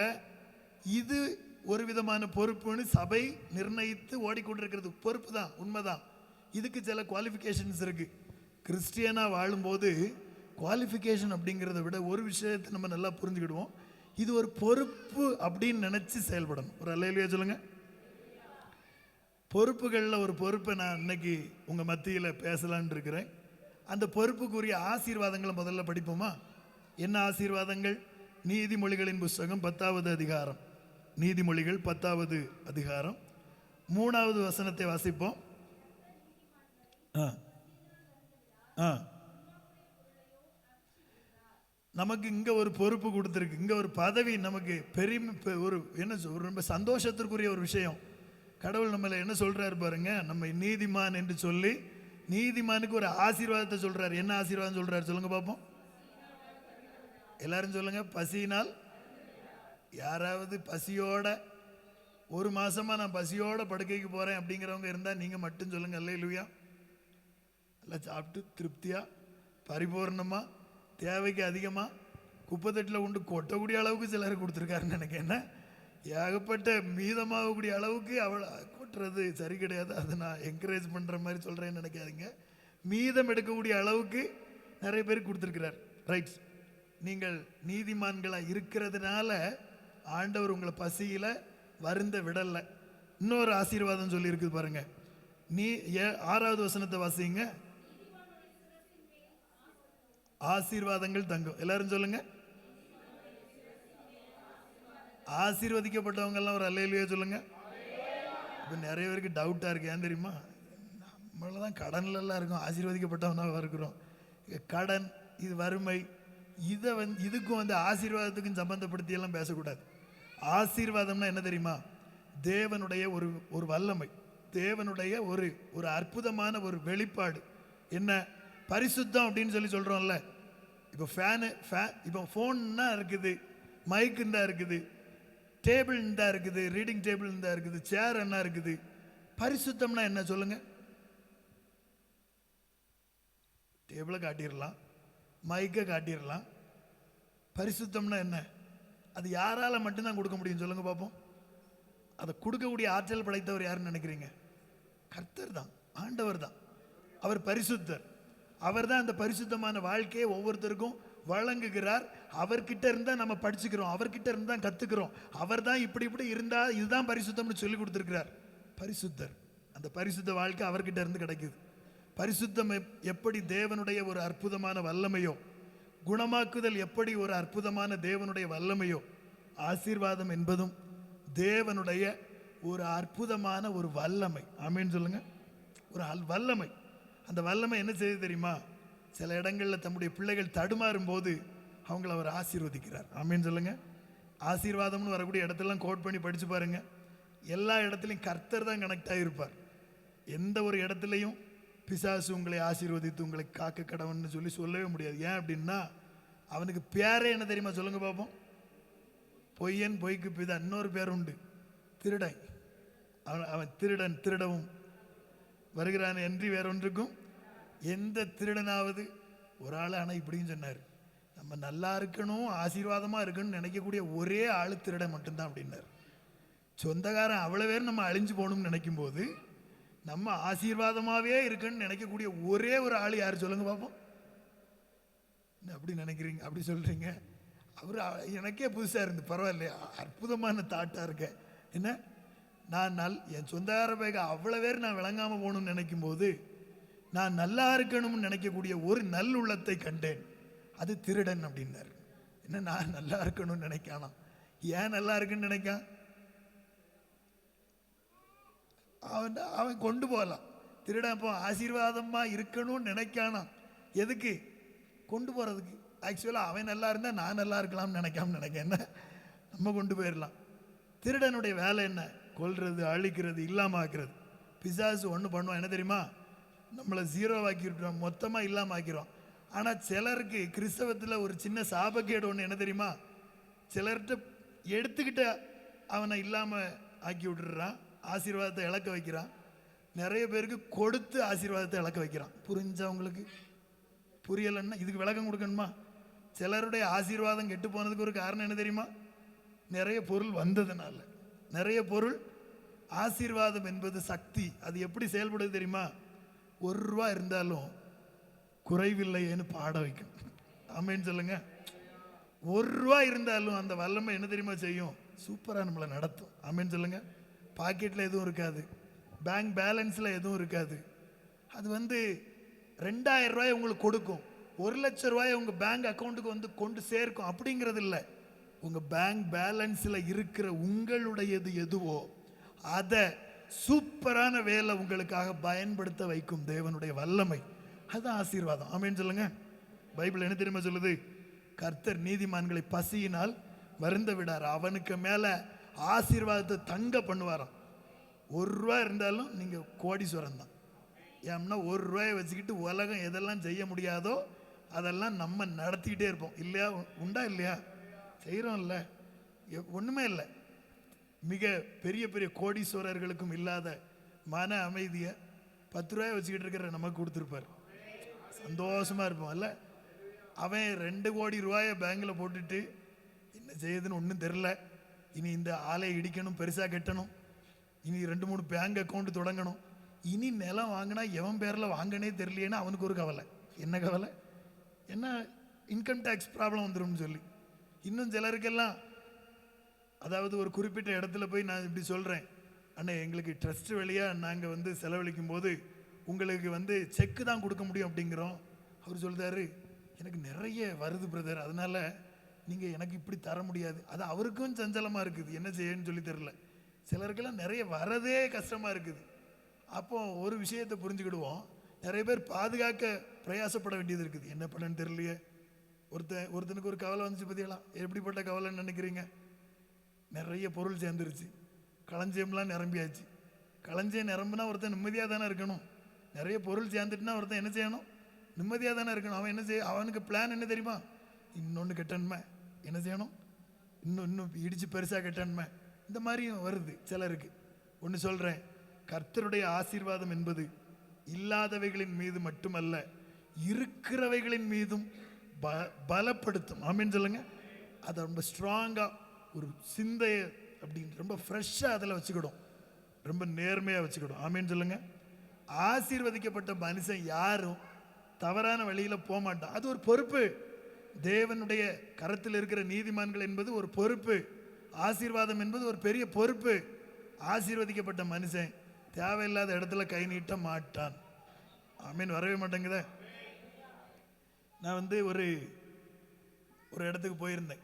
A: இது ஒரு விதமான பொறுப்புன்னு சபை நிர்ணயித்து ஓடிக்கொண்டிருக்கிறது. பொறுப்பு தான், உண்மைதான். இதுக்கு சில குவாலிஃபிகேஷன்ஸ் இருக்கு. கிறிஸ்டியனாக வாழும்போது குவாலிஃபிகேஷன் அப்படிங்கிறத விட ஒரு விஷயத்தை நம்ம நல்லா புரிஞ்சுக்கிடுவோம். இது ஒரு பொறுப்பு அப்படின்னு நினச்சி செயல்படணும். ஒரு அல்லேலூயா சொல்லுங்க. பொறுப்புகளில் ஒரு பொறுப்பை நான் இன்னைக்கு உங்கள் மத்தியில் பேசலான் இருக்கிறேன். அந்த பொறுப்புக்குரிய ஆசீர்வாதங்களை முதல்ல படிப்போமா? என்ன ஆசீர்வாதங்கள்? நீதிமொழிகளின் புஸ்தகம் 10வது அதிகாரம். நீதிமொழிகள் 10வது அதிகாரம் 3வது வசனத்தை வாசிப்போம். நமக்கு இங்க ஒரு பொறுப்பு கொடுத்துருக்கு, இங்க ஒரு பதவி நமக்கு பெரிய ஒரு என்ன ரொம்ப சந்தோஷத்திற்குரிய ஒரு விஷயம். கடவுள் நம்மள என்ன சொல்றாரு பாருங்க, நம்ம நீதிமான் என்று சொல்லி நீதிமானுக்கு ஒரு ஆசீர்வாதத்தை சொல்றாரு. என்ன ஆசீர்வாதம் சொல்றாரு சொல்லுங்க பார்ப்போம். எல்லாரும் சொல்லுங்க. பசியினால். யாராவது பசியோட ஒரு மாசமா நான் பசியோட படுக்கைக்கு போறேன் அப்படிங்கிறவங்க இருந்தா நீங்க மட்டும் சொல்லுங்க அல்லேலூயா. எல்லாம் சாப்பிட்டு திருப்தியா பரிபூர்ணமா தேவைக்கு அதிகமா குப்பைத்தட்டில் உண்டு கொட்டக்கூடிய அளவுக்கு சிலர் கொடுத்துருக்காருன்னு நினைக்கிறேன். என்ன ஏகப்பட்ட மீதமாகக்கூடிய அளவுக்கு அவளை கொட்டுறது சரி கிடையாது. அதை நான் என்கரேஜ் பண்ணுற மாதிரி சொல்கிறேன்னு நினைக்காதீங்க. மீதம் எடுக்கக்கூடிய அளவுக்கு நிறைய பேர் கொடுத்துருக்கிறார். ரைட். நீங்கள் நீதிமான்களாக இருக்கிறதுனால ஆண்டவர் உங்களை பசியில் வருந்த விடலை. இன்னொரு ஆசீர்வாதம் சொல்லியிருக்கு பாருங்க. நீ 6வது வசனத்தை வாசிங்க. ஆசீர்வாதங்கள் தங்கும். எல்லாரும் சொல்லுங்க. ஆசீர்வதிக்கப்பட்டவங்க எல்லாம் ஒரு அல்லேலூயா சொல்லுங்க. இப்போ நிறைய பேருக்கு டவுட்டாக இருக்கு. ஏன் தெரியுமா? நம்மள தான் கடன்லாம் இருக்கும், ஆசீர்வதிக்கப்பட்டவனாக இருக்கிறோம். கடன், இது வறுமை, இதை இதுக்கும் ஆசீர்வாதத்துக்கும் சம்பந்தப்படுத்தி எல்லாம் பேசக்கூடாது. ஆசீர்வாதம்னா என்ன தெரியுமா? தேவனுடைய ஒரு வல்லமை, தேவனுடைய ஒரு அற்புதமான ஒரு வெளிப்பாடு. என்ன? பரிசுத்தம் அப்படின்னு சொல்லி சொல்கிறோம்ல. இப்போ இப்போ ஃபோன்னா இருக்குது, மைக்கு தான் இருக்குது, டேபிள் தான் இருக்குது, ரீடிங் டேபிள் தான் இருக்குது, சேர் என்ன இருக்குது. பரிசுத்தம்னா என்ன சொல்லுங்க? டேபிளை காட்டிடலாம், மைக்கை காட்டிடலாம். பரிசுத்தம்னா என்ன? அது யாரால மட்டும்தான் கொடுக்க முடியும் சொல்லுங்க பார்ப்போம். அதை கொடுக்கக்கூடிய ஆற்றல் படைத்தவர் யாருன்னு நினைக்கிறீங்க? கர்த்தர் தான், ஆண்டவர் தான். அவர் பரிசுத்தர். அவர் தான் அந்த பரிசுத்தமான வாழ்க்கையை ஒவ்வொருத்தருக்கும் வழங்குகிறார். அவர்கிட்ட இருந்தா நம்ம படிச்சுக்கிறோம், அவர்கிட்ட இருந்தா கத்துக்கிறோம். அவர் தான் இப்படி இருந்தா இதுதான் பரிசுத்தம்னு சொல்லி கொடுத்துருக்கிறார். பரிசுத்தர். அந்த பரிசுத்த வாழ்க்கை அவர்கிட்ட இருந்து கிடைக்குது. பரிசுத்தம் எப்படி தேவனுடைய ஒரு அற்புதமான வல்லமையோ, குணமாக்குதல் எப்படி ஒரு அற்புதமான தேவனுடைய வல்லமையோ, ஆசீர்வாதம் என்பதும் தேவனுடைய ஒரு அற்புதமான ஒரு வல்லமை. ஆமென் சொல்லுங்க. ஒரு வல்லமை. அந்த வல்லமை என்ன செய்யுது தெரியுமா? சில இடங்களில் தம்முடைய பிள்ளைகள் தடுமாறும் போது அவங்கள அவர் ஆசீர்வதிக்கிறார். ஆமென் சொல்லுங்க. ஆசீர்வாதம்னு வரக்கூடிய இடத்தெல்லாம் கோட் பண்ணி படிச்சு பாருங்க. எல்லா இடத்துலையும் கர்த்தர் தான் கனெக்ட் ஆகியிருப்பார். எந்த ஒரு இடத்துலையும் பிசாசு உங்களை ஆசீர்வதித்து உங்களை காக்க கடவுன்னு சொல்லவே முடியாது. ஏன் அப்படின்னா அவனுக்கு பேரே என்ன தெரியுமா? சொல்லுங்க பார்ப்போம். பொய்யன், பொய்க்கு பிதா. இன்னொரு பேர் உண்டு, திருடன். அவன் திருடன், திருடவும் வருகிறான் என்று வேற ஒன்றுக்கும். எந்த திருடனாவது ஒரு ஆள் ஆனால் இப்படின்னு சொன்னார், நம்ம நல்லா இருக்கணும், ஆசீர்வாதமாக இருக்கணும்னு நினைக்கக்கூடிய ஒரே ஆள் திருடன் மட்டும்தான் அப்படின்னார். சொந்தக்காரன் அவ்வளோ பேர் நம்ம அழிஞ்சு போகணும்னு நினைக்கும் போது நம்ம ஆசீர்வாதமாகவே இருக்குன்னு நினைக்கக்கூடிய ஒரே ஒரு ஆள் யார் சொல்லுங்க பார்ப்போம். அப்படி நினைக்கிறீங்க, அப்படி சொல்கிறீங்க. அவர் எனக்கே புதுசாக இருந்து பரவாயில்லையா, அற்புதமான தாட்டாக இருக்க. என்ன, நான் என் சொந்தக்கார பேக அவ்வளோ பேர் நான் விளங்காமல் போகணும்னு நினைக்கும் போது நான் நல்லா இருக்கணும்னு நினைக்கக்கூடிய ஒரு நல்லுள்ளத்தை கண்டேன். அது திருடன் அப்படின்னார். என்ன, நான் நல்லா இருக்கணும்னு நினைக்கானா? ஏன் நல்லா இருக்குன்னு நினைக்கான்? அவன் கொண்டு போகலாம். திருடன் இப்போ ஆசீர்வாதமாக இருக்கணும்னு நினைக்கானா? எதுக்கு கொண்டு போகிறதுக்கு? ஆக்சுவலாக அவன் நல்லா இருந்தால் நான் நல்லா இருக்கலாம்னு நினைக்க என்ன, நம்ம கொண்டு போயிடலாம். திருடனுடைய வேலை என்ன? கொல்றது, அழிக்கிறது, இல்லாமல் ஆக்கிறது. பிசாசு ஒன்று பண்ணுவான், என்ன தெரியுமா? நம்மளை ஜீரோவாக்கிடுறோம், மொத்தமாக இல்லாமல் ஆக்கிடுவோம். ஆனால் சிலருக்கு கிறிஸ்தவத்தில் ஒரு சின்ன சாபக்கேடு ஒன்று என்ன தெரியுமா? சிலர்கிட்ட எடுத்துக்கிட்ட அவனை இல்லாமல் ஆக்கி விட்டுறான், ஆசீர்வாதத்தை இழக்க வைக்கிறான். நிறைய பேருக்கு கொடுத்து ஆசீர்வாதத்தை இழக்க வைக்கிறான். புரிஞ்சவங்களுக்கு புரியலைன்னா இதுக்கு விளக்கம் கொடுக்கணுமா? சிலருடைய ஆசீர்வாதம் கெட்டு போனதுக்கு ஒரு காரணம் என்ன தெரியுமா? நிறைய பொருள் வந்ததுனால. நிறைய பொருள். ஆசீர்வாதம் என்பது சக்தி. அது எப்படி செயல்படுது தெரியுமா? ₹1 இருந்தாலும் குறைவில்லையேன்னு பாட வைக்கும். ஆமென் சொல்லுங்க. ₹1 இருந்தாலும் அந்த வல்லமை என்ன தெரியுமா செய்யும்? சூப்பராக நம்மளை நடத்தும். ஆமென் சொல்லுங்க. பாக்கெட்டில் எதுவும் இருக்காது, பேங்க் பேலன்ஸில் எதுவும் இருக்காது. அது ₹2000 உங்களுக்கு கொடுக்கும், ₹1,00,000 உங்கள் பேங்க் அக்கௌண்ட்டுக்கு கொண்டு சேர்க்கும். அப்படிங்கிறது இல்லை. உங்கள் பேங்க் பேலன்ஸில் இருக்கிற உங்களுடையது எதுவோ அதை சூப்பரான வேலை உங்களுக்காக பயன்படுத்த வைக்கும் தேவனுடைய வல்லமை. அதுதான் ஆசீர்வாதம். ஆமென் சொல்லுங்க. பைபிள் என்ன தெரியுமா சொல்லுது? கர்த்தர் நீதிமான்களை பசியினால் வருந்த விடார், அவனுக்கு மேலே ஆசீர்வாதத்தை தங்க பண்ணுவாராம். ₹1 இருந்தாலும் நீங்கள் கோடீஸ்வரன் தான். ஏன்னா ₹1 வச்சுக்கிட்டு உலகம் எதெல்லாம் செய்ய முடியாதோ அதெல்லாம் நம்ம நடத்திக்கிட்டே இருப்போம். இல்லையா? உண்டா இல்லையா? செய்கிறோம் இல்லை? ஒன்றுமே இல்லை. மிக பெரிய பெரிய கோடீஸ்வரர்களுக்கும் இல்லாத மன அமைதியை ₹10 வச்சுக்கிட்டு இருக்கிற நமக்கு கொடுத்துருப்பார். சந்தோஷமாக இருப்போம் இல்லை? அவன் ₹2 கோடி பேங்கில் போட்டுட்டு என்ன செய்யுதுன்னு ஒன்றும் தெரில. இனி இந்த ஆலை இடிக்கணும், பெருசாக கட்டணும், இனி 2-3 பேங்க் அக்கௌண்ட் தொடங்கணும், இனி நிலம் வாங்கினா எவன் பேரில் வாங்கினே தெரியலேன்னு அவனுக்கு ஒரு கவலை. என்ன கவலை? என்ன, இன்கம் டேக்ஸ் ப்ராப்ளம் வந்துடும் சொல்லி. இன்னும் சிலருக்கெல்லாம், அதாவது ஒரு குறிப்பிட்ட இடத்துல போய் நான் இப்படி சொல்கிறேன், அண்ணே எங்களுக்கு ட்ரஸ்ட் வழியாக நாங்கள் செலவழிக்கும் போது உங்களுக்கு செக்கு தான் கொடுக்க முடியும் அப்படிங்கிறோம். அவர் சொல்கிறாரு, எனக்கு நிறைய வருது பிரதர், அதனால் நீங்கள் எனக்கு இப்படி தர முடியாது. அது அவருக்கும் சஞ்சலமாக இருக்குது, என்ன செய்யன்னு சொல்லி தெரில. சிலருக்கெல்லாம் நிறைய வரதே கஷ்டமாக இருக்குது. அப்போது ஒரு விஷயத்தை புரிஞ்சுக்கிடுவோம், நிறைய பேர் பாதுகாக்க பிரயாசப்பட வேண்டியது இருக்குது. என்ன பண்ணன்னு தெரியலையே. ஒருத்தனுக்கு ஒரு கவலை வந்துச்சு பற்றியெல்லாம். எப்படிப்பட்ட கவலைன்னு நினைக்கிறீங்க? நிறைய பொருள் சேர்ந்துருச்சு, களஞ்சியம்லாம் நிரம்பியாச்சு. களஞ்சியம் நிரம்புனா ஒருத்தன் நிம்மதியாக தானே இருக்கணும். நிறைய பொருள் சேர்ந்துட்டுனா ஒருத்தன் என்ன செய்யணும்? நிம்மதியாக தானே இருக்கணும். அவன் என்ன அவனுக்கு பிளான் என்ன தெரியுமா? இன்னொன்று கட்டணுமே, என்ன செய்யணும், இன்னும் இடித்து பெருசாக கட்டணுமே. இந்த மாதிரியும் வருது சிலருக்கு. ஒன்று சொல்கிறேன், கர்த்தருடைய ஆசீர்வாதம் என்பது இல்லாதவைகளின் மீது மட்டுமல்ல, இருக்கிறவைகளின் மீதும் பலப்படுத்தும். ஆமீன் சொல்லுங்க. அதை ரொம்ப ஸ்ட்ராங்காக ஒரு சிந்தையை அப்படின்னு ரொம்ப ஃப்ரெஷ்ஷாக அதில் வச்சுக்கிடும், ரொம்ப நேர்மையாக வச்சுக்கிடும். ஆமீன் சொல்லுங்க. ஆசீர்வதிக்கப்பட்ட மனுஷன் யாரும் தவறான வழியில் போக மாட்டான். அது ஒரு பொறுப்பு. தேவனுடைய கரத்தில் இருக்கிற நீதிமான்கள் என்பது ஒரு பொறுப்பு. ஆசீர்வாதம் என்பது ஒரு பெரிய பொறுப்பு. ஆசீர்வதிக்கப்பட்ட மனுஷன் தேவையில்லாத இடத்துல கை நீட்ட மாட்டான். ஆமீன். வரவே மாட்டேங்குதே. நான் ஒரு இடத்துக்கு போயிருந்தேன்.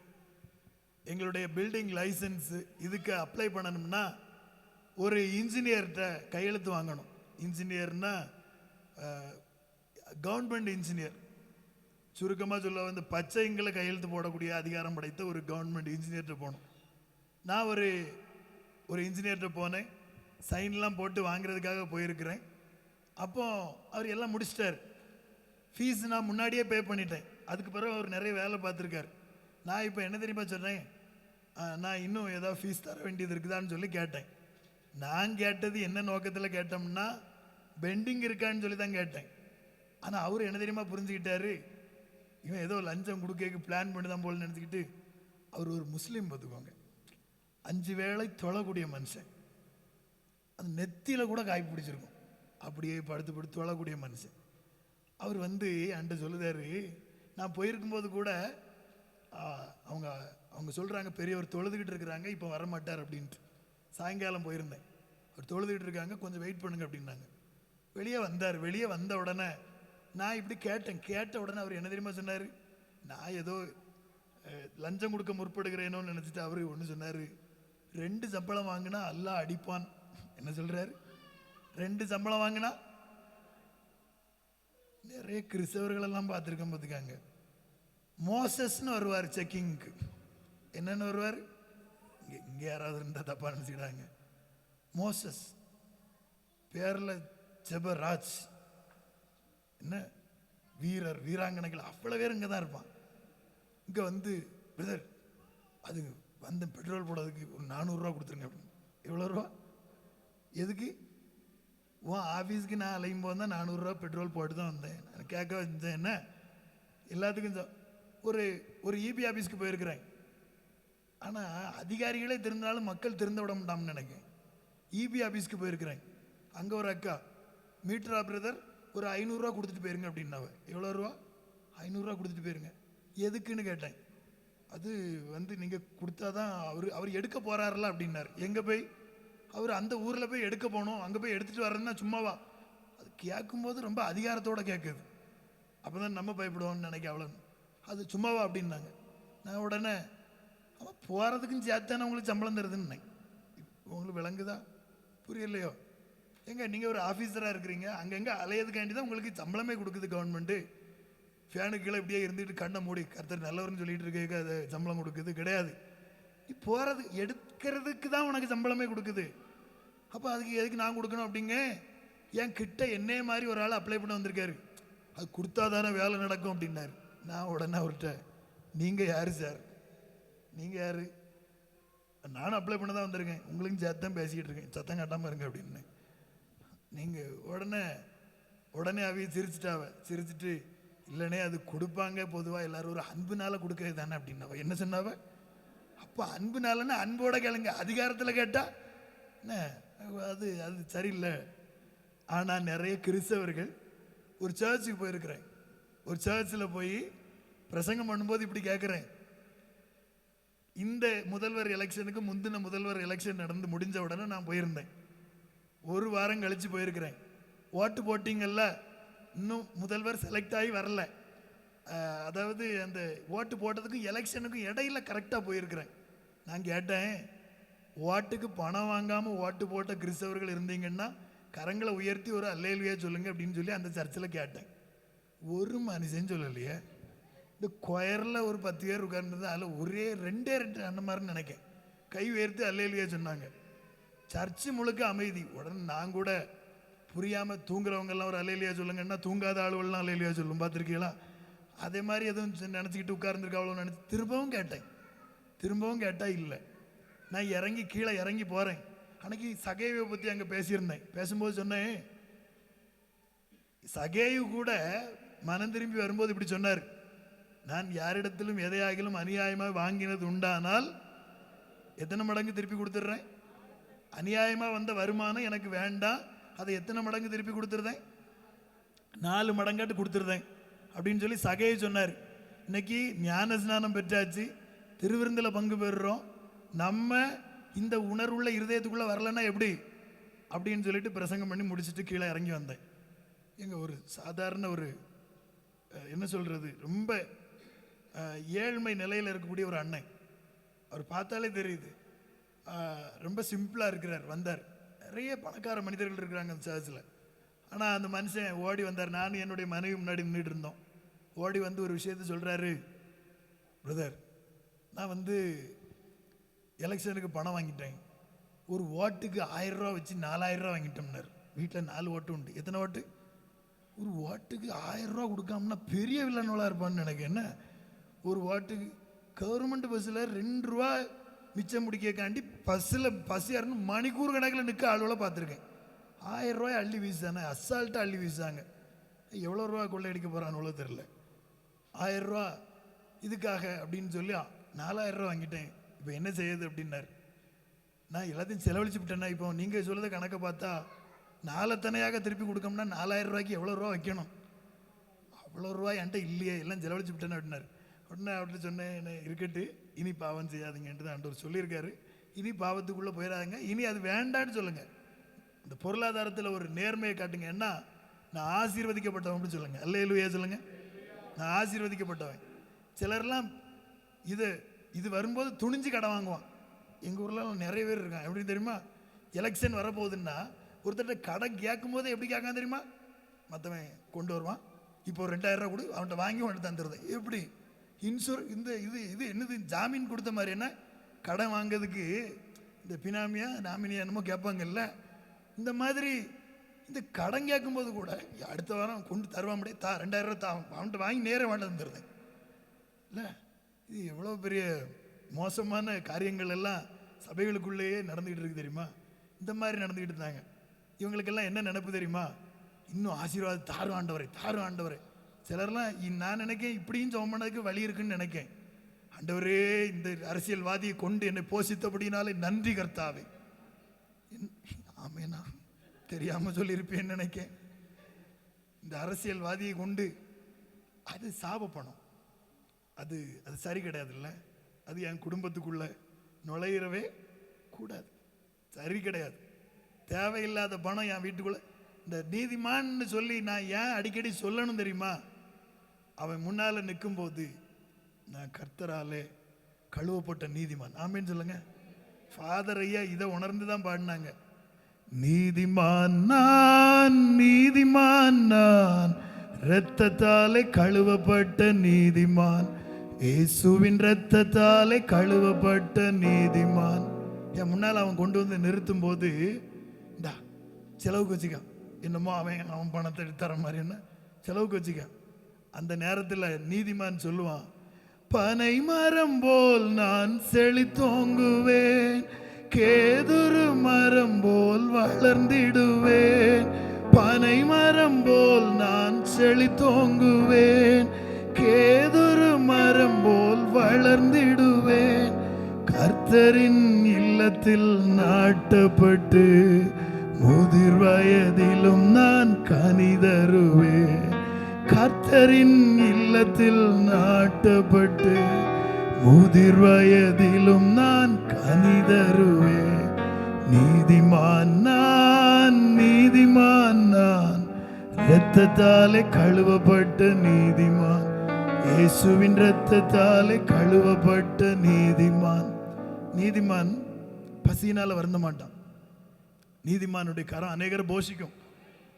A: எங்களுடைய பில்டிங் லைசன்ஸ் இதுக்கு அப்ளை பண்ணணும்னா ஒரு இன்ஜினியர்கிட்ட கையெழுத்து வாங்கணும். இன்ஜினியர்னா கவர்மெண்ட் இன்ஜினியர், சுருக்கமாக சொல்ல வந்து பச்சைங்களை கையெழுத்து போடக்கூடிய அதிகாரம் படைத்த ஒரு கவர்மெண்ட் இன்ஜினியர்கிட்ட போகணும். நான் ஒரு இன்ஜினியர்கிட்ட போனேன். சைன்லாம் போட்டு வாங்குறதுக்காக போயிருக்கிறேன். அப்போ அவர் எல்லாம் முடிச்சிட்டார். ஃபீஸ் நான் முன்னாடியே பே பண்ணிட்டேன். அதுக்கு பிறகு அவர் நிறைய வேலை பார்த்துருக்கார். நான் இப்போ என்ன தெரியுமா சொன்னேன், நான் இன்னும் ஏதாவது ஃபீஸ் தர வேண்டியது இருக்குதான்னு சொல்லி கேட்டேன். நான் கேட்டது என்ன நோக்கத்தில் கேட்டோம்னா, பெண்டிங் இருக்கான்னு சொல்லி தான் கேட்டேன். ஆனால் அவர் என்ன தெரியுமா புரிஞ்சுக்கிட்டாரு, இவன் ஏதோ லஞ்சம் கொடுக்க பிளான் பண்ணி தான் போல நினச்சிக்கிட்டு. அவர் ஒரு முஸ்லீம், பார்த்துக்கோங்க. 5 வேளை தொழக்கூடிய மனுஷன். அது நெத்தியில் கூட காய் பிடிச்சிருக்கும், அப்படியே படுத்து தொழக்கூடிய மனுஷன். அவர் என்கிட்ட சொல்லுதாரு, நான் போயிருக்கும்போது கூட அவங்க சொல்கிறாங்க, பெரியவர் தொழுதுகிட்டு இருக்கிறாங்க, இப்போ வரமாட்டார் அப்படின்ட்டு. சாயங்காலம் போயிருந்தேன், அவர் தொழுதுகிட்டு இருக்காங்க, கொஞ்சம் வெயிட் பண்ணுங்க அப்படின்னாங்க. வெளியே வந்தார். வெளியே வந்த உடனே நான் இப்படி கேட்ட உடனே அவர் என்ன தெரியுமா சொன்னார், நான் ஏதோ லஞ்சம் கொடுக்க முற்படுகிறேனோன்னு நினச்சிட்டு அவர் ஒன்று சொன்னார், 2 சம்பளம் வாங்கினா அல்லாஹ் அடிப்பான். என்ன சொல்கிறாரு? 2 சம்பளம் வாங்கினா. நிறைய கிறிஸ்தவர்களெல்லாம் பார்த்துருக்கேன், பார்த்துக்காங்க. மோசஸ்ன்னு வருவார் செக்கிங்க்கு. என்னென்னு வருவார்? இங்கே யாராவது இருந்தால் தப்பாக நினச்சிக்கிறாங்க. மோசஸ் பேரில் ஜெபராஜ், என்ன வீரர் வீராங்கனைகள் அவ்வளோ பேர் இங்கே தான் இருப்பான். இங்கே பிரதர் அது பெட்ரோல் போடுறதுக்கு ஒரு 400 ரூபா கொடுத்துருங்க அப்படின்னு. எவ்வளோ ரூபா? எதுக்கு? ஆஃபீஸ்க்கு நான் அலையும் போது தான் 400 ரூபா பெட்ரோல் போட்டு தான் வந்தேன். நான் கேட்க வந்தேன், என்ன எல்லாத்துக்கும் ஒரு இபி ஆஃபீஸ்க்கு போயிருக்கிறேன். ஆனால் அதிகாரிகளே திருந்தாலும் மக்கள் திருந்த விட மாட்டான்னு நினைக்கிறேன். இபி ஆஃபீஸ்க்கு போயிருக்கிறேன். அங்கே ஒரு அக்கா, மீட்டரா பிரதர் ஒரு 500 ரூபா கொடுத்துட்டு போயிருங்க அப்படின்னாவ. எவ்வளோ ரூபா? 500 ரூபா கொடுத்துட்டு போயிருங்க. எதுக்குன்னு கேட்டேன். அது நீங்கள் கொடுத்தா தான் அவர் எடுக்க போகிறாருல அப்படின்னார். எங்கே போய்? அவர் அந்த ஊரில் போய் எடுக்க போகணும், அங்கே போய் எடுத்துகிட்டு வர்றதுன்னா சும்மாவா? அது கேட்கும்போது ரொம்ப அதிகாரத்தோடு கேட்குது. அப்போ தான் நம்ம பயப்படுவோம்னு நினைக்க. அவ்வளோ அது சும்மாவா அப்படின்னாங்க. நான் உடனே அவன் போகிறதுக்கும் சேர்த்தானே உங்களுக்கு சம்பளம் தருதுன்னு. உங்களுக்கு விளங்குதா? புரியலையோ? நீங்கள் ஒரு ஆஃபீஸராக இருக்கிறீங்க, அங்கங்கே அலையதுக்காண்டி தான் உங்களுக்கு சம்பளமே கொடுக்குது கவர்மெண்ட்டு. ஃபேனுக்கு கீழே இப்படியே இருந்துட்டு கண்ணை மூடி கர்த்தர் நல்லவர்னு சொல்லிட்டு இருக்க அது சம்பளம் கொடுக்குது கிடையாது. நீ போகிறது எடுக்கிறதுக்கு தான் உனக்கு சம்பளமே கொடுக்குது. அப்போ அதுக்கு எதுக்கு நான் கொடுக்கணும் அப்படிங்க? என் கிட்ட என்னைய மாதிரி ஒரு ஆள் அப்ளை பண்ண வந்திருக்காரு, அது கொடுத்தா தானே வேலை நடக்கும் அப்படின்னாரு. நான் உடனே அவர்கிட்ட, நீங்கள் யார் சார்? நீங்கள் யார்? நானும் அப்ளை பண்ண தான் வந்திருக்கேன், உங்களுக்கும் சேர்த்து தான் பேசிக்கிட்டு இருக்கேன், சத்தம் காட்டாமல் இருங்க அப்படின்னு. நீங்கள் உடனே அவைய சிரிச்சிட்டு, இல்லைனே அது கொடுப்பாங்க பொதுவாக எல்லாரும் ஒரு அன்புனால கொடுக்கறது தானே அப்படின்னவ. என்ன சொன்னாவ? அப்போ அன்புனாலன்னு அன்போட கேளுங்க, அதிகாரத்தில் கேட்டால் என்ன அது சரியில்லை. ஆனால் நிறைய கிறிஸ்தவர்கள், ஒரு சர்ச்சுக்கு போயிருக்கிறேன், ஒரு சர்ச்சில் போய் பிரசங்கம் பண்ணும்போது இப்படி கேட்குறேன். இந்த முதல்வர் எலெக்ஷனுக்கு முந்தின முதல்வர் எலெக்ஷன் நடந்து முடிஞ்ச உடனே நான் போயிருந்தேன். 1 வாரம் கழித்து போயிருக்கிறேன். ஓட்டு போட்டிங்கல்ல, இன்னும் முதல்வர் செலக்ட் ஆகி வரல. அதாவது அந்த ஓட்டு போட்டதுக்கும் எலெக்ஷனுக்கும் இடையில கரெக்டாக போயிருக்கிறேன். நான் கேட்டேன், ஓட்டுக்கு பணம் வாங்காமல் ஓட்டு போட்ட கிறிஸ்தவர்கள் இருந்தீங்கன்னா கரங்களை உயர்த்தி ஒரு அல்லேலூயா சொல்லுங்க அப்படின்னு சொல்லி அந்த சர்ச்சில் கேட்டேன். ஒரு மனுஷன் சொல்லலையே. இந்த கொயரில் ஒரு 10 பேர் உட்கார்ந்தது, அதில் ஒரே 2 அந்த மாதிரி நினைக்கேன் கை உயர்த்தி அல்லேலூயா சொன்னாங்க. சர்ச்சு முழுக்க அமைதி. உடனே நான் கூட புரியாமல் தூங்குறவங்க எல்லாம் ஒரு அலையிலியா சொல்லுங்கன்னா தூங்காத ஆளுகள்லாம் அலையிலியா சொல்லும், பார்த்துருக்கீங்களா? அதே மாதிரி எதுவும் நினச்சிக்கிட்டு உட்கார்ந்துருக்க அவ்வளோ நினச்சி திரும்பவும் கேட்டேன் இல்லை. நான் கீழே இறங்கி போகிறேன். அன்னைக்கு சகேயுவை பற்றி அங்கே பேசியிருந்தேன். பேசும்போது சொன்னேன், சகேயு கூட மனம் திரும்பி வரும்போது இப்படி சொன்னார், நான் யாரிடத்திலும் எதையாகிலும் அநியாயமாக வாங்கினது உண்டானால் எத்தனை மடங்கு திருப்பி கொடுத்துட்றேன். அநியாயமாக வந்த வருமானம் எனக்கு வேண்டாம், அதை எத்தனை மடங்கு திருப்பி கொடுத்துருந்தேன், 4 மடங்காட்டு கொடுத்துருந்தேன் அப்படின்னு சொல்லி சகையை சொன்னார். இன்னைக்கு ஞான ஸ்நானம் பெற்றாச்சு, திருவிருந்தில் பங்கு பெறுறோம். நம்ம இந்த உணர்வுள்ள இருதயத்துக்குள்ளே வரலன்னா எப்படி அப்படின்னு சொல்லிட்டு பிரசங்கம் பண்ணி முடிச்சுட்டு கீழே இறங்கி வந்தேன். எங்கள் ஒரு சாதாரண ஒரு என்ன சொல்கிறது, ரொம்ப ஏழ்மை நிலையில் இருக்கக்கூடிய ஒரு அண்ணன். அவர் பார்த்தாலே தெரியுது, ரொம்ப சிம்பிளாக இருக்கிறார். வந்தார். நிறைய பணக்கார மனிதர்கள் இருக்கிறாங்க அந்த சர்ச்சில். ஆனால் அந்த மனுஷன் ஓடி வந்தார். நான் என்னுடைய மனைவி முன்னாடி நின்றுட்டு இருந்தோம். ஓடி வந்து ஒரு விஷயத்த சொல்கிறாரு, பிரதர் நான் எலெக்ஷனுக்கு பணம் வாங்கிட்டேன், ஒரு ஓட்டுக்கு 1000 ரூபா வச்சு 4000 ரூபா வாங்கிட்டோம்னார். வீட்டில் 4 ஓட்டு உண்டு. எத்தனை ஓட்டு? ஒரு ஓட்டுக்கு 1000 ரூபா கொடுக்காமனா பெரிய வில்லனோலாக இருப்பான்னு எனக்கு. என்ன ஒரு ஓட்டுக்கு கவர்மெண்ட் பஸ்ஸில் 2 ரூபா மிச்சம் முடிக்காண்டி பஸ் யாருன்னு மணிக்கூர் கணக்கில் நிற்க ஆளுவலை பார்த்துருக்கேன். 1000 ரூபாய் அள்ளி வீசானே, அசால்ட்டாக அள்ளி வீசாங்க. எவ்வளோ ரூபா கொள்ளையடிக்க போகிறான்னு தெரில. 1000 ரூபா இதுக்காக அப்படின்னு சொல்லி 4000 ரூபா வாங்கிட்டேன். இப்போ என்ன செய்யுது அப்படின்னாரு. நான் எல்லாத்தையும் செலவழிச்சு விட்டேன்னா, இப்போ நீங்கள் சொல்லுறத கணக்கை பார்த்தா 4 தனையாக திருப்பி கொடுக்கணும்னா 4000 ரூபாய்க்கு எவ்வளோ ரூபா வைக்கணும்? அவ்வளோ ரூபாய் என்கிட்ட இல்லையே, எல்லாம் செலவழிச்சு விட்டேன்னு அப்படின்னாரு. உடனே அவர்கிட்ட சொன்னேன், என்ன இருக்கட்டு, இனி பாவம் செய்யாதீங்கன்ட்டு தான் ஆண்டவர் சொல்லியிருக்காரு. இனி பாவத்துக்குள்ளே போயிடாதுங்க, இனி அது வேண்டான்னு சொல்லுங்கள். இந்த பொருளாதாரத்தில் ஒரு நேர்மையை காட்டுங்க. என்ன, நான் ஆசீர்வதிக்கப்பட்டவன் அப்படின்னு சொல்லுங்கள். அல்லேலூயா சொல்லுங்க. நான் ஆசீர்வதிக்கப்பட்டவன். சிலர்லாம் இது வரும்போது துணிஞ்சு கடை வாங்குவான். எங்கள் ஊரில் நிறைய பேர் இருக்கான். எப்படி தெரியுமா? எலெக்ஷன் வரப்போகுதுன்னா ஒருத்தர்கிட்ட கடை கேட்கும் போது எப்படி கேட்கான் தெரியுமா? மற்றவன் கொண்டு வருவான், இப்போ 2000 ரூபா கொடு, அவன்கிட்ட வாங்கி அவன்கிட்ட தந்துடுறது. எப்படி இது என்னது ஜாமீன் கொடுத்த மாதிரி. என்ன கடன் வாங்கிறதுக்கு இந்த பினாமியா நாமினியா என்னமோ கேட்பாங்கல்ல, இந்த மாதிரி இந்த கடன் கேட்கும்போது கூட அடுத்த வாரம் கொண்டு தருவான். முடியே 2000 ரூபா அவன்கிட்ட வாங்கி நேரம் வாண்ட தந்துடுறது இல்லை. இது எவ்வளோ பெரிய மோசமான காரியங்கள் எல்லாம் சபைகளுக்குள்ளேயே நடந்துக்கிட்டு இருக்கு தெரியுமா? இந்த மாதிரி நடந்துக்கிட்டு இருந்தாங்க. இவங்களுக்கெல்லாம் என்ன நினைப்பு தெரியுமா? இன்னும் ஆசீர்வாதம் தாரும் ஆண்டவரே. சிலர்லாம் நான் நினைக்கேன், இப்படியும் ஜெபம் பண்ணதுக்கு வழி இருக்குன்னு நினைக்கேன். ஆண்டவரே, இந்த அரசியல்வாதியை கொண்டு என்னை போஷித்தபடினாலே நன்றி கர்த்தாவே. ஆமேனா தெரியாமல் சொல்லியிருப்பேன்னு நினைக்கேன். இந்த அரசியல்வாதியை கொண்டு, அது சாப பணம், அது சரி கிடையாதுல்ல. அது என் குடும்பத்துக்குள்ள நுழையிறவே கூடாது, சரி கிடையாது. தேவையில்லாத பணம் என் வீட்டுக்குள்ள. இந்த நீதிமான்னு சொல்லி நான் ஏன் அடிக்கடி சொல்லணும் தெரியுமா? அவன் முன்னால் நிற்கும் போது நான் கர்த்தராலே கழுவப்பட்ட நீதிமான். ஆமேன்னு சொல்லுங்க. ஃபாதர் ஐயா இதை உணர்ந்து தான் பாடினாங்க. நீதிமான் நான், நீதிமான் நான், இரத்தத்தாலே கழுவப்பட்ட நீதிமான், இயேசுவின் இரத்தத்தாலே கழுவப்பட்ட நீதிமான். என் முன்னால் அவன் கொண்டு வந்து நிறுத்தும் போது, இந்தா செலவுக்கு வச்சுக்க, என்னமோ அவன் பணத்தை எடுத்து தர மாதிரி, என்ன செலவுக்கு வச்சுக்க. அந்த நேரத்தில் நீதிமான் சொல்லுவான், பனை மரம் போல் நான் செழித்தோங்குவேன், கேதுரு மரம் போல் வளர்ந்திடுவேன். பனை மரம் போல் நான் செழித்தோங்குவேன், கேதுரு மரம் போல் வளர்ந்திடுவேன். கர்த்தரின் இல்லத்தில் நாட்டப்பட்டு முதிர் வயதிலும் நான் கனிதருவேன். கர்த்தரின் இல்லத்தில் நாட்டப்பட்டு முதிர் வயதிலும் நான் கனிதருவேன். நீதிமான் நான், நீதிமான் நான், இரத்தத்தாலே கழுவப்பட்ட நீதிமான், இயேசுவின் இரத்தத்தாலே கழுவப்பட்ட நீதிமான். நீதிமான் பசியினால வருந்த மாட்டான். நீதிமானுடைய கரம் அநேகரை போஷிக்கும்.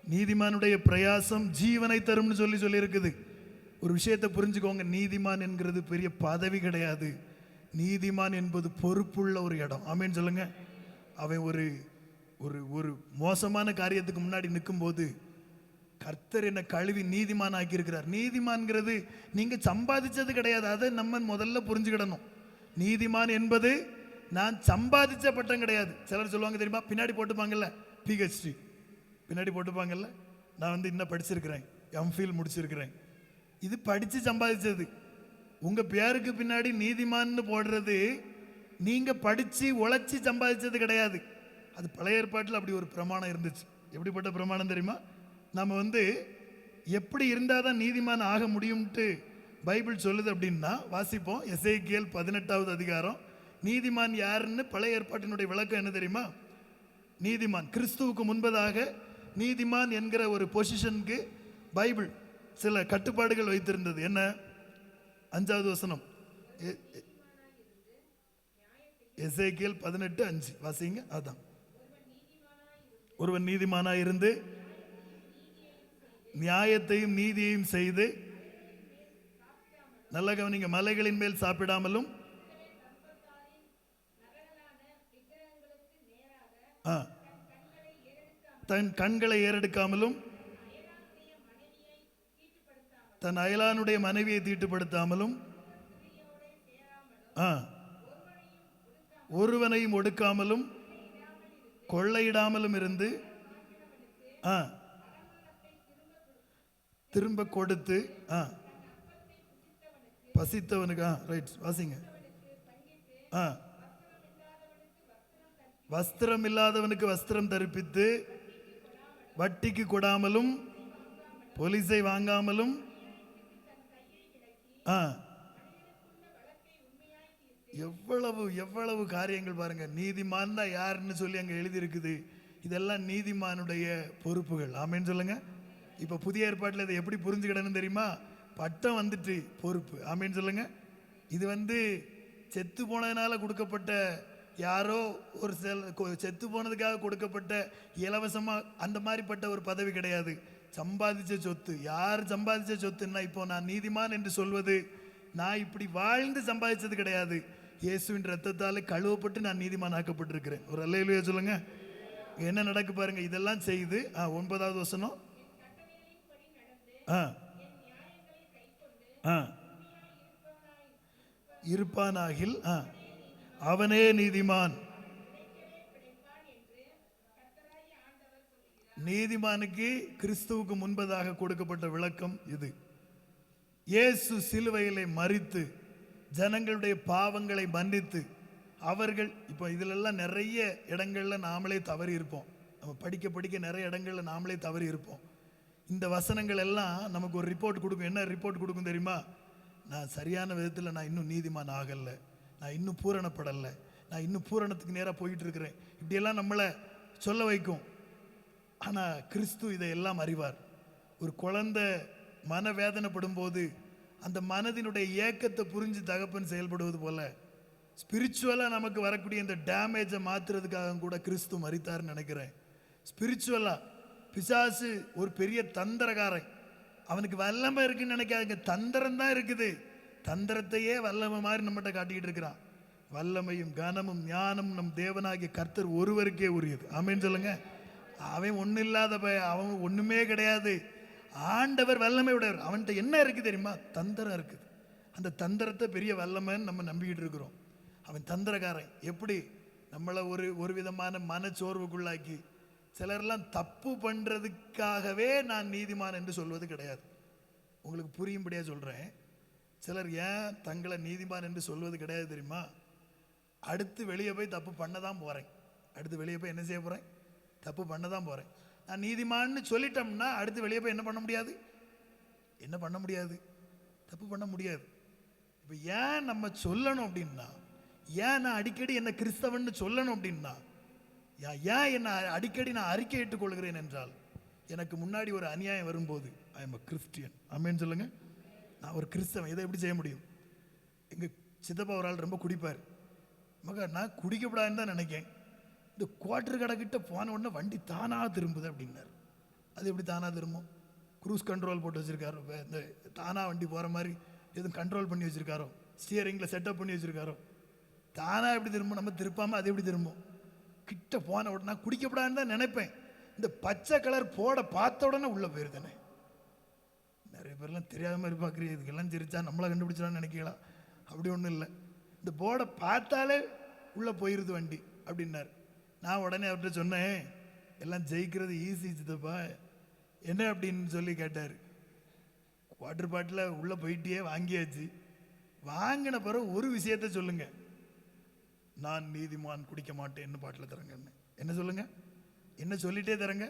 A: நீதிமானுடைய பிரயாசம் ஜீவனை தரும்னு சொல்லி இருக்குது. ஒரு விஷயத்தை புரிஞ்சுக்கோங்க, நீதிமான் என்கிறது பெரிய பதவி கிடையாது. நீதிமான் என்பது பொறுப்புள்ள ஒரு இடம். ஆமேன்னு சொல்லுங்க. அவன் ஒரு ஒரு ஒரு மோசமான காரியத்துக்கு முன்னாடி நிற்கும்போது கர்த்தர் என்னை கழுவி நீதிமான் ஆக்கியிருக்கிறார். நீதிமான்கிறது நீங்க சம்பாதிச்சது கிடையாது. அதை நம்ம முதல்ல புரிஞ்சுக்கிடணும். நீதிமான் என்பது நான் சம்பாதிச்ச பட்டம் கிடையாது. சிலர் சொல்லுவாங்க தெரியுமா, பின்னாடி போட்டுப்பாங்கல்ல PhD, பின்னாடி போட்டுப்பாங்கல்ல நான் இன்னும் படிச்சிருக்கிறேன், எம்ஃபில் முடிச்சிருக்கிறேன். இது படித்து சம்பாதிச்சது. உங்கள் பேருக்கு பின்னாடி நீதிமான்னு போடுறது நீங்க படித்து உழைச்சி சம்பாதிச்சது கிடையாது. அது பழைய ஏற்பாட்டில் அப்படி ஒரு பிரமாணம் இருந்துச்சு. எப்படிப்பட்ட பிரமாணம் தெரியுமா? நம்ம எப்படி இருந்தால் தான் நீதிமான் ஆக முடியும்ட்டு பைபிள் சொல்லுது அப்படின்னா வாசிப்போம். எசேக்கியேல் 18வது அதிகாரம். நீதிமான் யாருன்னு பழைய ஏற்பாட்டினுடைய விளக்கம் என்ன தெரியுமா? நீதிமான் கிறிஸ்துவுக்கு முன்பதாக நீதிமான் என்கிற ஒரு பொசிஷனுக்கு பைபிள் சில கட்டுப்பாடுகள் வைத்திருந்தது. என்ன? 5வது வசனம், எசேக்கியேல் 18:5 வாசிங்க. அதான், ஒருவன் நீதிமானாய் இருந்து நியாயத்தையும் நீதியையும் செய்து, நல்ல கவனிங்க, மலைகளின் மேல் சாப்பிடாமலும் தன் கண்களை ஏறெடுக்காமலும் தன் அயலானுடைய மனைவியை தீட்டுப்படுத்தாமலும் ஒருவனையும் ஒடுக்காமலும் கொள்ளையிடாமலும் இருந்து திரும்ப கொடுத்து பசித்தவனுக்கு ரைட் வாசிங்க. வஸ்திரம் இல்லாதவனுக்கு வஸ்திரம் தரிப்பித்து வட்டிக்கு கொடாமலும் போலீஸை வாங்காமலும் எவ்வளவு எவ்வளவு காரியங்கள் பாருங்க. நீதிமான் யாருன்னு சொல்லி அங்க எழுதி இருக்குது. இதெல்லாம் நீதிமானுடைய பொறுப்புகள். ஆமேன்னு சொல்லுங்க. இப்ப புதிய ஏற்பாட்டில் இதை எப்படி புரிஞ்சுக்கிடணும் தெரியுமா? பட்டம் வந்துட்டு பொறுப்பு. ஆமேன்னு சொல்லுங்க. இது செத்து போனதுனால கொடுக்கப்பட்ட, யாரோ ஒரு செத்து போனதுக்காக கொடுக்கப்பட்ட இலவசமா அந்த மாதிரிப்பட்ட ஒரு பதவி கிடையாது. சம்பாதிச்ச சொத்து. யார் சம்பாதிச்ச சொத்துன்னா, இப்போ நான் நீதிமான் என்று சொல்வது நான் இப்படி வாழ்ந்து சம்பாதிச்சது கிடையாது. இயேசுவின் ரத்தத்தால் கழுவப்பட்டு நான் நீதிமான் ஆக்கப்பட்டிருக்கிறேன். ஒரு அல்லேலூயா சொல்லுங்க. என்ன நடக்கு பாருங்க. இதெல்லாம் செய்து 9வது வசனம், இருப்பானாகில் அவனே நீதிமான். நீதிமானுக்கு கிறிஸ்துவுக்கு முன்பதாக கொடுக்கப்பட்ட விளக்கம் இது. இயேசு சிலுவையிலே மரித்து ஜனங்களுடைய பாவங்களை மன்னித்து அவர்கள், இப்போ இதிலெல்லாம் நிறைய இடங்கள்ல நாமளே தவறி இருப்போம். நம்ம படிக்க படிக்க நிறைய இடங்கள்ல நாமளே தவறி இருப்போம். இந்த வசனங்கள் எல்லாம் நமக்கு ஒரு ரிப்போர்ட் கொடுக்கும். என்ன ரிப்போர்ட் கொடுக்கும் தெரியுமா? நான் சரியான விதத்தில் நான் இன்னும் நீதிமான் ஆகலை, நான் இன்னும் பூரணப்படலை, நான் இன்னும் பூரணத்துக்கு நேராக போயிட்டு இருக்கிறேன், இப்படியெல்லாம் நம்மளை சொல்ல வைக்கும். ஆனால் கிறிஸ்து இதையெல்லாம் அறிவார். ஒரு குழந்தை மனவேதனைப்படும் போது அந்த மனதினுடைய ஏக்கத்தை புரிஞ்சு தகப்பன் செயல்படுவது போல ஸ்பிரிச்சுவலாக நமக்கு வரக்கூடிய இந்த டேமேஜை மாற்றுறதுக்காக கூட கிறிஸ்து மரித்தார்னு நினைக்கிறேன். ஸ்பிரிச்சுவலாக பிசாசு ஒரு பெரிய தந்திரக்காரன். அவனுக்கு வல்லமை இருக்குன்னு நினைக்காதுங்க, தந்திரம் தான் இருக்குது. தந்திரத்தையே வல்லமை மாதிரி நம்மகிட்ட காட்டிக்கிட்டு இருக்கிறான். வல்லமையும் கனமும் ஞானமும் நம் தேவனாகிய கர்த்தர் ஒருவருக்கே உரியது. ஆமேன்னு சொல்லுங்க. அவன் ஒன்றும் இல்லாத அவன் ஒன்றுமே கிடையாது. ஆண்டவர் வல்லமை உடையவர். அவன்கிட்ட என்ன இருக்குது தெரியுமா? தந்திரம் இருக்குது. அந்த தந்திரத்தை பெரிய வல்லமைன்னு நம்ம நம்பிக்கிட்டு இருக்கிறோம். அவன் தந்திரக்காரன். எப்படி நம்மளை ஒரு விதமான மனச்சோர்வுக்குள்ளாக்கி, சிலர்லாம் தப்பு பண்ணுறதுக்காகவே நான் நீதிமான் என்று சொல்வது கிடையாது. உங்களுக்கு புரியும்படியாக சொல்கிறேன். சிலர் ஏன் தங்களை நீதிமான் என்று சொல்வது கிடையாது தெரியுமா? அடுத்து வெளியே போய் தப்பு பண்ண தான் போகிறேன். அடுத்து வெளியே போய் என்ன செய்ய போகிறேன்? தப்பு பண்ண தான் போகிறேன். நான் நீதிமான்னு சொல்லிட்டோம்னா அடுத்து வெளியே போய் என்ன பண்ண முடியாது? என்ன பண்ண முடியாது? தப்பு பண்ண முடியாது. இப்போ ஏன் நம்ம சொல்லணும் அப்படின்னா, ஏன் நான் அடிக்கடி என்ன கிறிஸ்தவன்னு சொல்லணும் அப்படின்னா, ஏன் என்ன அடிக்கடி நான் அறிக்கையிட்டுக் கொள்கிறேன் என்றால், எனக்கு முன்னாடி ஒரு அநியாயம் வரும்போது ஐ எம் அ கிறிஸ்டியன். ஆமேன்னு சொல்லுங்க. நான் ஒரு கிறிஸ்தவன். இதை எப்படி செய்ய முடியும்? எங்கள் சித்தப்பா ஒரு ஆள் ரொம்ப குடிப்பார். மகா நான் குடிக்கப்படாதுன்னு தான் நினைக்கேன். இந்த குவார்டர் கடைக்கிட்ட போன உடனே வண்டி தானாக திரும்புது அப்படின்னார். அது எப்படி தானாக திரும்பும்? க்ரூஸ் கண்ட்ரோல் போட்டு வச்சுருக்காரோ, இந்த தானாக வண்டி போகிற மாதிரி எதுவும் கண்ட்ரோல் பண்ணி வச்சுருக்காரோ, ஸ்டியரிங்கில் செட்டப் பண்ணி வச்சுருக்காரோ, தானாக எப்படி திரும்பும்? நம்ம திருப்பாமல் அது எப்படி திரும்பும்? கிட்ட போன உடனே நான் குடிக்கப்படான்னு தான் நினைப்பேன். இந்த பச்சை கலர் போட பார்த்த உடனே உள்ள போயிருதானே. நிறைய பேர்லாம் தெரியாத மாதிரி பார்க்குறீங்க, இதுக்கெல்லாம் சிரிச்சா நம்மளை கண்டுபிடிச்சான்னு நினைக்கலாம். அப்படி ஒன்றும் இல்லை, இந்த போர்டை பார்த்தாலே உள்ளே போயிருது வண்டி அப்படின்னாரு. நான் உடனே அவர்கிட்ட சொன்னேன், எல்லாம் ஜெயிக்கிறது ஈஸி சித்தப்பா, என்ன அப்படின்னு சொல்லி கேட்டார். வாட்டர் பாட்டில் உள்ளே போயிட்டே வாங்கியாச்சு. வாங்கின பிறகு ஒரு விஷயத்த சொல்லுங்க, நான் நீதிமான் குடிக்க மாட்டேன்னு பாட்டில் தரங்கன்னு. என்ன சொல்லுங்க, என்ன சொல்லிட்டே தரங்க.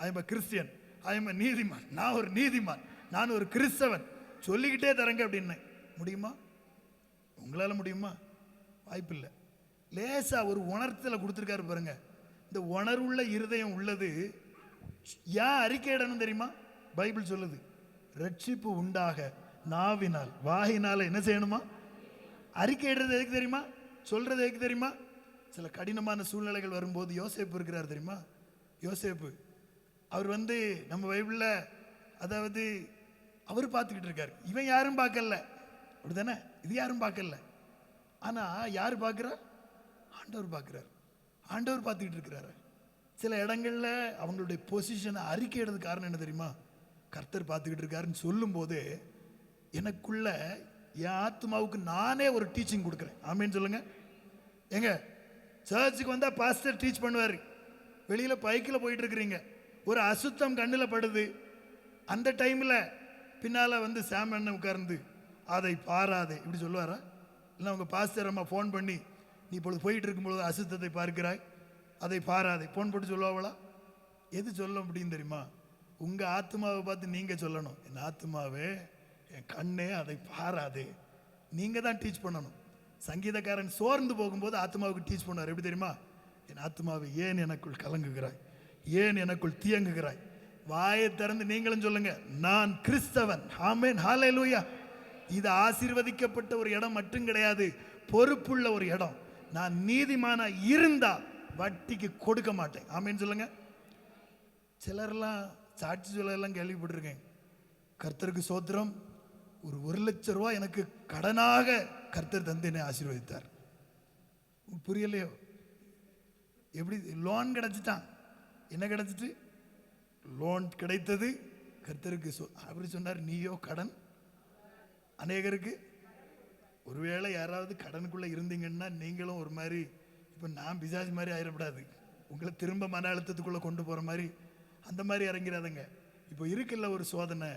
A: I am Christian, I am நீதிமான், நான் ஒரு நீதிமான், நான் ஒரு கிறிஸ்தவன் சொல்லிக்கிட்டே தரங்க அப்படின்னு. முடியுமா? உங்களால் முடியுமா? வாய்ப்பில்லை. லேசா ஒரு உணர்த்தல கொடுத்துருக்காரு பாருங்க. இந்த உணர்வுள்ள இருதயம் உள்ளது ஏன் அறிக்கையிடணும் தெரியுமா? பைபிள் சொல்லுது, ரட்சிப்பு உண்டாக நாவினால் வாயினால் என்ன செய்யணுமா? அறிக்கையிடுறது எதுக்கு தெரியுமா? சொல்றது எதுக்கு தெரியுமா? சில கடினமான சூழ்நிலைகள் வரும்போது யோசேப்பு இருக்கிறார் தெரியுமா? யோசேப்பு அவர் நம்ம பைபிளில், அதாவது அவர் பார்த்துக்கிட்டு இருக்காரு, இவன் யாரும் பார்க்கல, அப்படிதானே? இது யாரும் பார்க்கல. ஆனால் யார் பார்க்குறா? ஆண்டவர் பார்க்குறாரு. ஆண்டவர் பார்த்துக்கிட்டு இருக்கிறாரு. சில இடங்களில் அவங்களுடைய பொசிஷனை அறிக்கையிடுறது காரணம் என்ன தெரியுமா? கர்த்தர் பார்த்துக்கிட்டு இருக்காருன்னு சொல்லும் போது எனக்குள்ள என் ஆத்மாவுக்கு நானே ஒரு டீச்சிங் கொடுக்குறேன். ஆமேன்னு சொல்லுங்க. எங்க சர்ச்சுக்கு வந்தால் பாஸ்டர் டீச் பண்ணுவார், வெளியில் பைக்கில் போயிட்டு இருக்கிறீங்க, ஒரு அசுத்தம் கண்ணில் படுது, அந்த டைமில் பின்னால் சாம் அண்ணன் உட்கார்ந்து அதை பாராதே இப்படி சொல்லுவாரா? இல்லை உங்கள் பாஸ்டர் அம்மா ஃபோன் பண்ணி, நீ இப்பொழுது போயிட்டு இருக்கும்பொழுது அசுத்தத்தை பார்க்கிறாய், அதை பாராதே ஃபோன் போட்டு சொல்லுவாங்களா? எது சொல்ல முடியும் தெரியுமா? உங்கள் ஆத்மாவை பார்த்து நீங்கள் சொல்லணும், என் ஆத்மாவே, என் கண்ணே, அதை பாராதே. நீங்கள் தான் டீச் பண்ணணும். சங்கீதக்காரன் சோர்ந்து போகும்போது ஆத்மாவுக்கு டீச் பண்ணார். எப்படி தெரியுமா? என் ஆத்மாவை ஏன் எனக்குள் கலங்குகிறாய், ஏன் எனக்குள் தியங்குகிறாய்? வாயை திறந்து நீங்களும் சொல்லுங்க, நான் கிறிஸ்தவன். ஆமென், ஹல்லேலூயா. இது ஆசீர்வதிக்கப்பட்ட ஒரு இடம் மட்டும் கிடையாது, பொறுப்புள்ள ஒரு இடம். நான் நீதிமானா இருந்தா வட்டிக்கு கொடுக்க மாட்டேன். ஆமென் சொல்லுங்க. சிலர்லாம் சாட்சி சொல்லலாம் கேள்விப்பட்டிருக்கேன். கர்த்தருக்கு சோத்திரம், ஒரு 1,00,000 ரூபாய் எனக்கு கடனாக கர்த்தர் தந்து என்னை ஆசீர்வதித்தார். புரியலையோ? எப்படி லோன் கிடைச்சிட்டான்? என்ன கிடைச்சிட்டு? லோன் கிடைத்தது கர்த்தருக்கு. அப்படி சொன்னார், நீயோ கடன் அநேகருக்கு. ஒருவேளை யாராவது கடனுக்குள்ளே இருந்தீங்கன்னா நீங்களும் ஒரு மாதிரி, இப்போ நான் பிசாசு மாதிரி ஆயிடக்கூடாது, உங்களை திரும்ப மன அழுத்தத்துக்குள்ளே கொண்டு போகிற மாதிரி அந்த மாதிரி இறங்கிறாதுங்க. இப்போ இருக்குல்ல ஒரு சோதனை,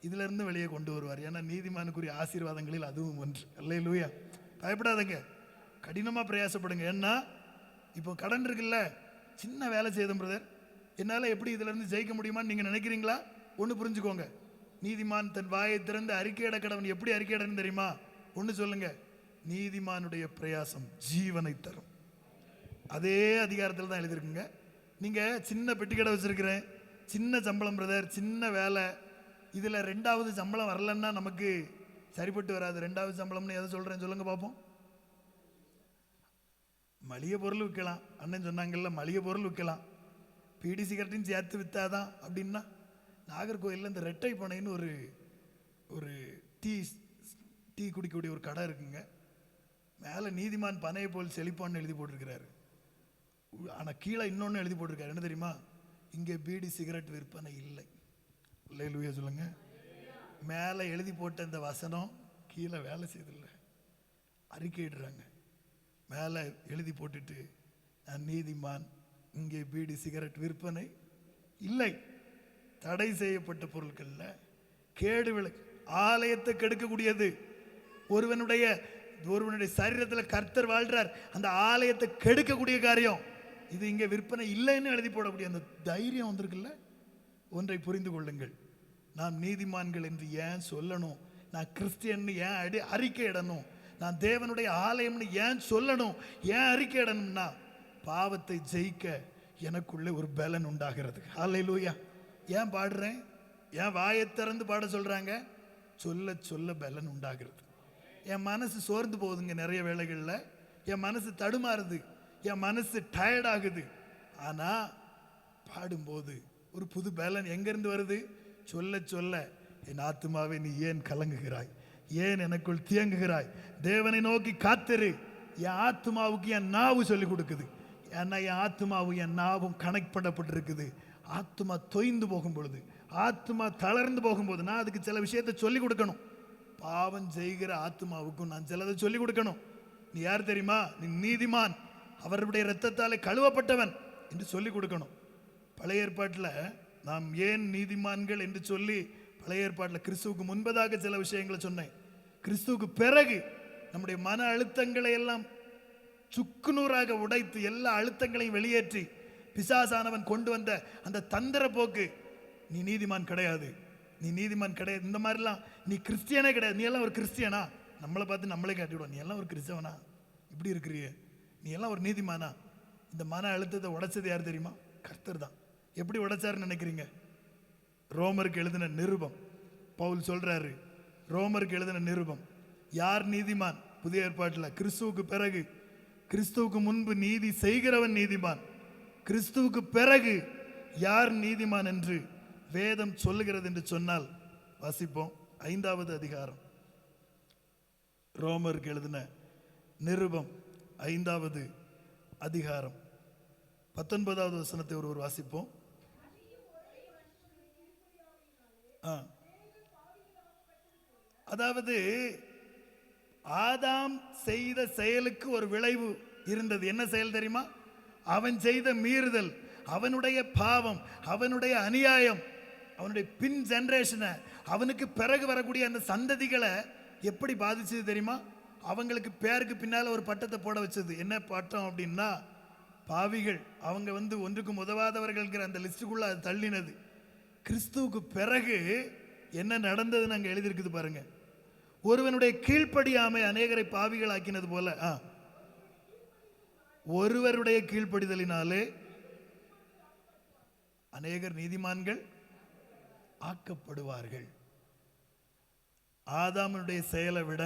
A: இதிலிருந்து வெளியே கொண்டு வருவார். ஏன்னா நீதிமானுக்குரிய ஆசீர்வாதங்களில் அதுவும் ஒன்று. அல்லேலூயா. பயப்படாதங்க, கடினமாக பிரயாசப்படுங்க. ஏன்னா இப்போ கடன் இருக்குல்ல, சின்ன வேலை செய்தோம் பிரதர், என்னால் எப்படி இதிலிருந்து ஜெயிக்க முடியுமான்னு நீங்கள் நினைக்கிறீங்களா? ஒன்று புரிஞ்சுக்கோங்க, நீதிமான் தன் வாயை திறந்து அறிக்கையிட கடவன். எப்படி அறிக்கையிடன்னு தெரியுமா? ஒன்று சொல்லுங்க, நீதிமானுடைய பிரயாசம் ஜீவனை தரும். அதே அதிகாரத்தில் தான் எழுதியிருக்குங்க. நீங்கள் சின்ன பெட்டி கடை வச்சுருக்கிறேன், சின்ன சம்பளம் பிரதர், சின்ன வேலை, இதில் 2வது சம்பளம் வரலன்னா நமக்கு சரிப்பட்டு வராது. 2வது சம்பளம்னு எதை சொல்கிறேன் சொல்லுங்க பார்ப்போம். மளிகை பொருள் விற்கலாம். அண்ணன் சொன்னாங்கல்ல, மளிகை பொருள் விற்கலாம், பீடி சிகரெட்டையும் சேர்த்து விற்றாதான் அப்படின்னா. நாகர்கோயிலில் இந்த ரெட்டை பனைன்னு ஒரு டீ குடிக்கக்கூடிய ஒரு கடை இருக்குங்க. மேலே நீதிமான் பனையை போல் செழிப்பான்னு எழுதி போட்டிருக்கிறாரு. ஆனால் கீழே இன்னொன்று எழுதி போட்டிருக்காரு. என்ன தெரியுமா? இங்கே பீடி சிகரெட் விற்பனை இல்லை. அல்லேலூயா சொல்லுங்க. மேலே எழுதி போட்ட இந்த வசனம் கீழே வேலை செய்தில்லை. அறிக்கையிடுறாங்க. மேலே எழுதி போட்டுட்டு, நான் நீதிமான், இங்கே பீடி சிகரெட் விற்பனை இல்லை. தடை செய்யப்பட்ட பொருட்களில் கேடு விளை, ஆலயத்தை கெடுக்கக்கூடியது. ஒருவனுடைய சரீரத்தில் கர்த்தர் வாழ்றார், அந்த ஆலயத்தை கெடுக்கக்கூடிய காரியம் இது இங்கே விற்பனை இல்லைன்னு எழுதி போடக்கூடிய அந்த தைரியம் வந்திருக்குல்ல. ஒன்றை புரிந்து கொள்ளுங்கள், நாம் நீதிமான்கள் என்று ஏன் சொல்லணும்? நான் கிறிஸ்டியன் ஏன் அறிக்கையிடணும்? நான் தேவனுடைய ஆலயம்னு ஏன் சொல்லணும்? ஏன் அறிக்கையிடணும்னா, பாவத்தை ஜெயிக்க எனக்குள்ளே ஒரு பலன் உண்டாகிறது. ஹல்லேலூயா. ஏன் பாடுறேன்? ஏன் வாயை திறந்து பாட சொல்றாங்க? சொல்ல சொல்ல பலன் உண்டாகிறது. என் மனசு சோர்ந்து போகுதுங்க நிறைய வேளைகளில், என் மனசு தடுமாறுது, என் மனசு டயர்ட் ஆகுது. ஆனால் பாடும்போது ஒரு புது பலன் எங்கேருந்து வருது? சொல்ல சொல்ல, என் ஆத்துமாவே நீ ஏன் கலங்குகிறாய், ஏன் எனக்குள் தியங்குகிறாய், தேவனை நோக்கி காத்திரு. என் ஆத்துமாவுக்கு என் நாவு சொல்லி கொடுக்குது, ஏன்னா என் ஆத்மாவும் என் நாவும் கனெக்ட் பண்ணப்பட்டிருக்குது. ஆத்மா தொய்ந்து போகும் பொழுது, ஆத்மா தளர்ந்து போகும்போது நான் அதுக்கு சில விஷயத்தை சொல்லிக் கொடுக்கணும். பாவம் செய்கிற ஆத்மாவுக்கும் நான் சிலதை சொல்லிக் கொடுக்கணும். நீ யார் தெரியுமா? நீ நீதிமான், அவருடைய இரத்தத்தாலே கழுவப்பட்டவன் என்று சொல்லிக் கொடுக்கணும். பழைய ஏற்பாட்டில் நாம் ஏன் நீதிமான்கள் என்று சொல்லி, பழைய ஏற்பாட்டில் கிறிஸ்துவுக்கு முன்பதாக சில விஷயங்களை சொன்னேன். கிறிஸ்துவுக்கு பிறகு நம்முடைய மன அழுத்தங்களை எல்லாம் சுக்குநூறாக உடைத்து எல்லா அழுத்தங்களையும் வெளியேற்றி பிசாசானவன் கொண்டு வந்த அந்த தந்திர போக்கு, நீ நீதிமான் கிடையாது, நீ நீதிமான் கிடையாது, இந்த மாதிரிலாம் நீ கிறிஸ்டியனே கிடையாது, நீ எல்லாம் ஒரு கிறிஸ்டியனா, நம்மளை பார்த்து நம்மளே காட்டிவிடுவோம், நீ எல்லாம் ஒரு கிறிஸ்தவனா, இப்படி இருக்கிறிய, நீ எல்லாம் ஒரு நீதிமானா. இந்த மன அழுத்தத்தை உடைச்சது யார் தெரியுமா? கர்த்தர் தான். எப்படி உடைச்சாருன்னு நினைக்கிறீங்க? ரோமருக்கு எழுதின நிருபம் பவுல் சொல்றாரு. ரோமருக்கு எழுதின நிருபம், யார் நீதிமான் புதிய ஏற்பாட்டில்? கிறிஸ்துவுக்கு பிறகு. கிறிஸ்துவுக்கு முன்பு நீதி செய்கிறவன் நீதிமான், கிறிஸ்துவுக்கு பிறகு யார் நீதிமான் என்று வேதம் சொல்லுகிறது என்று சொன்னால் வாசிப்போம். 5வது அதிகாரம், ரோமருக்கு எழுதின நிருபம் 5வது அதிகாரம் 19வது வசனத்தை ஒருவர் வாசிப்போம். அதாவது ஆதாம் செய்த செயலுக்கு ஒரு விளைவு இருந்தது. என்ன செயல் தெரியுமா? அவன் செய்த மீறுதல், அவனுடைய பாவம், அவனுடைய அநியாயம், அவனுடைய பின் ஜெனரேஷனை, அவனுக்கு பிறகு வரக்கூடிய அந்த சந்ததிகளை எப்படி பாதிச்சது தெரியுமா? அவங்களுக்கு பேருக்கு பின்னால் ஒரு பட்டத்தை போட வச்சது. என்ன பட்டம் அப்படின்னா, பாவிகள், அவங்க ஒன்றுக்கும் உதவாதவர்கள்ங்கிற அந்த லிஸ்டுக்குள்ள அது தள்ளினது. கிறிஸ்துவுக்கு பிறகு என்ன நடந்ததுன்னு அங்கே எழுதியிருக்குது பாருங்க. ஒருவனுடைய கீழ்ப்படியாமை அநேகரை பாவிகள் ஆக்கினது போல, ஒருவருடைய கீழ்ப்படிதலினாலே அநேகர் நீதிமான்கள் ஆக்கப்படுவார்கள். ஆதாமினுடைய செயலை விட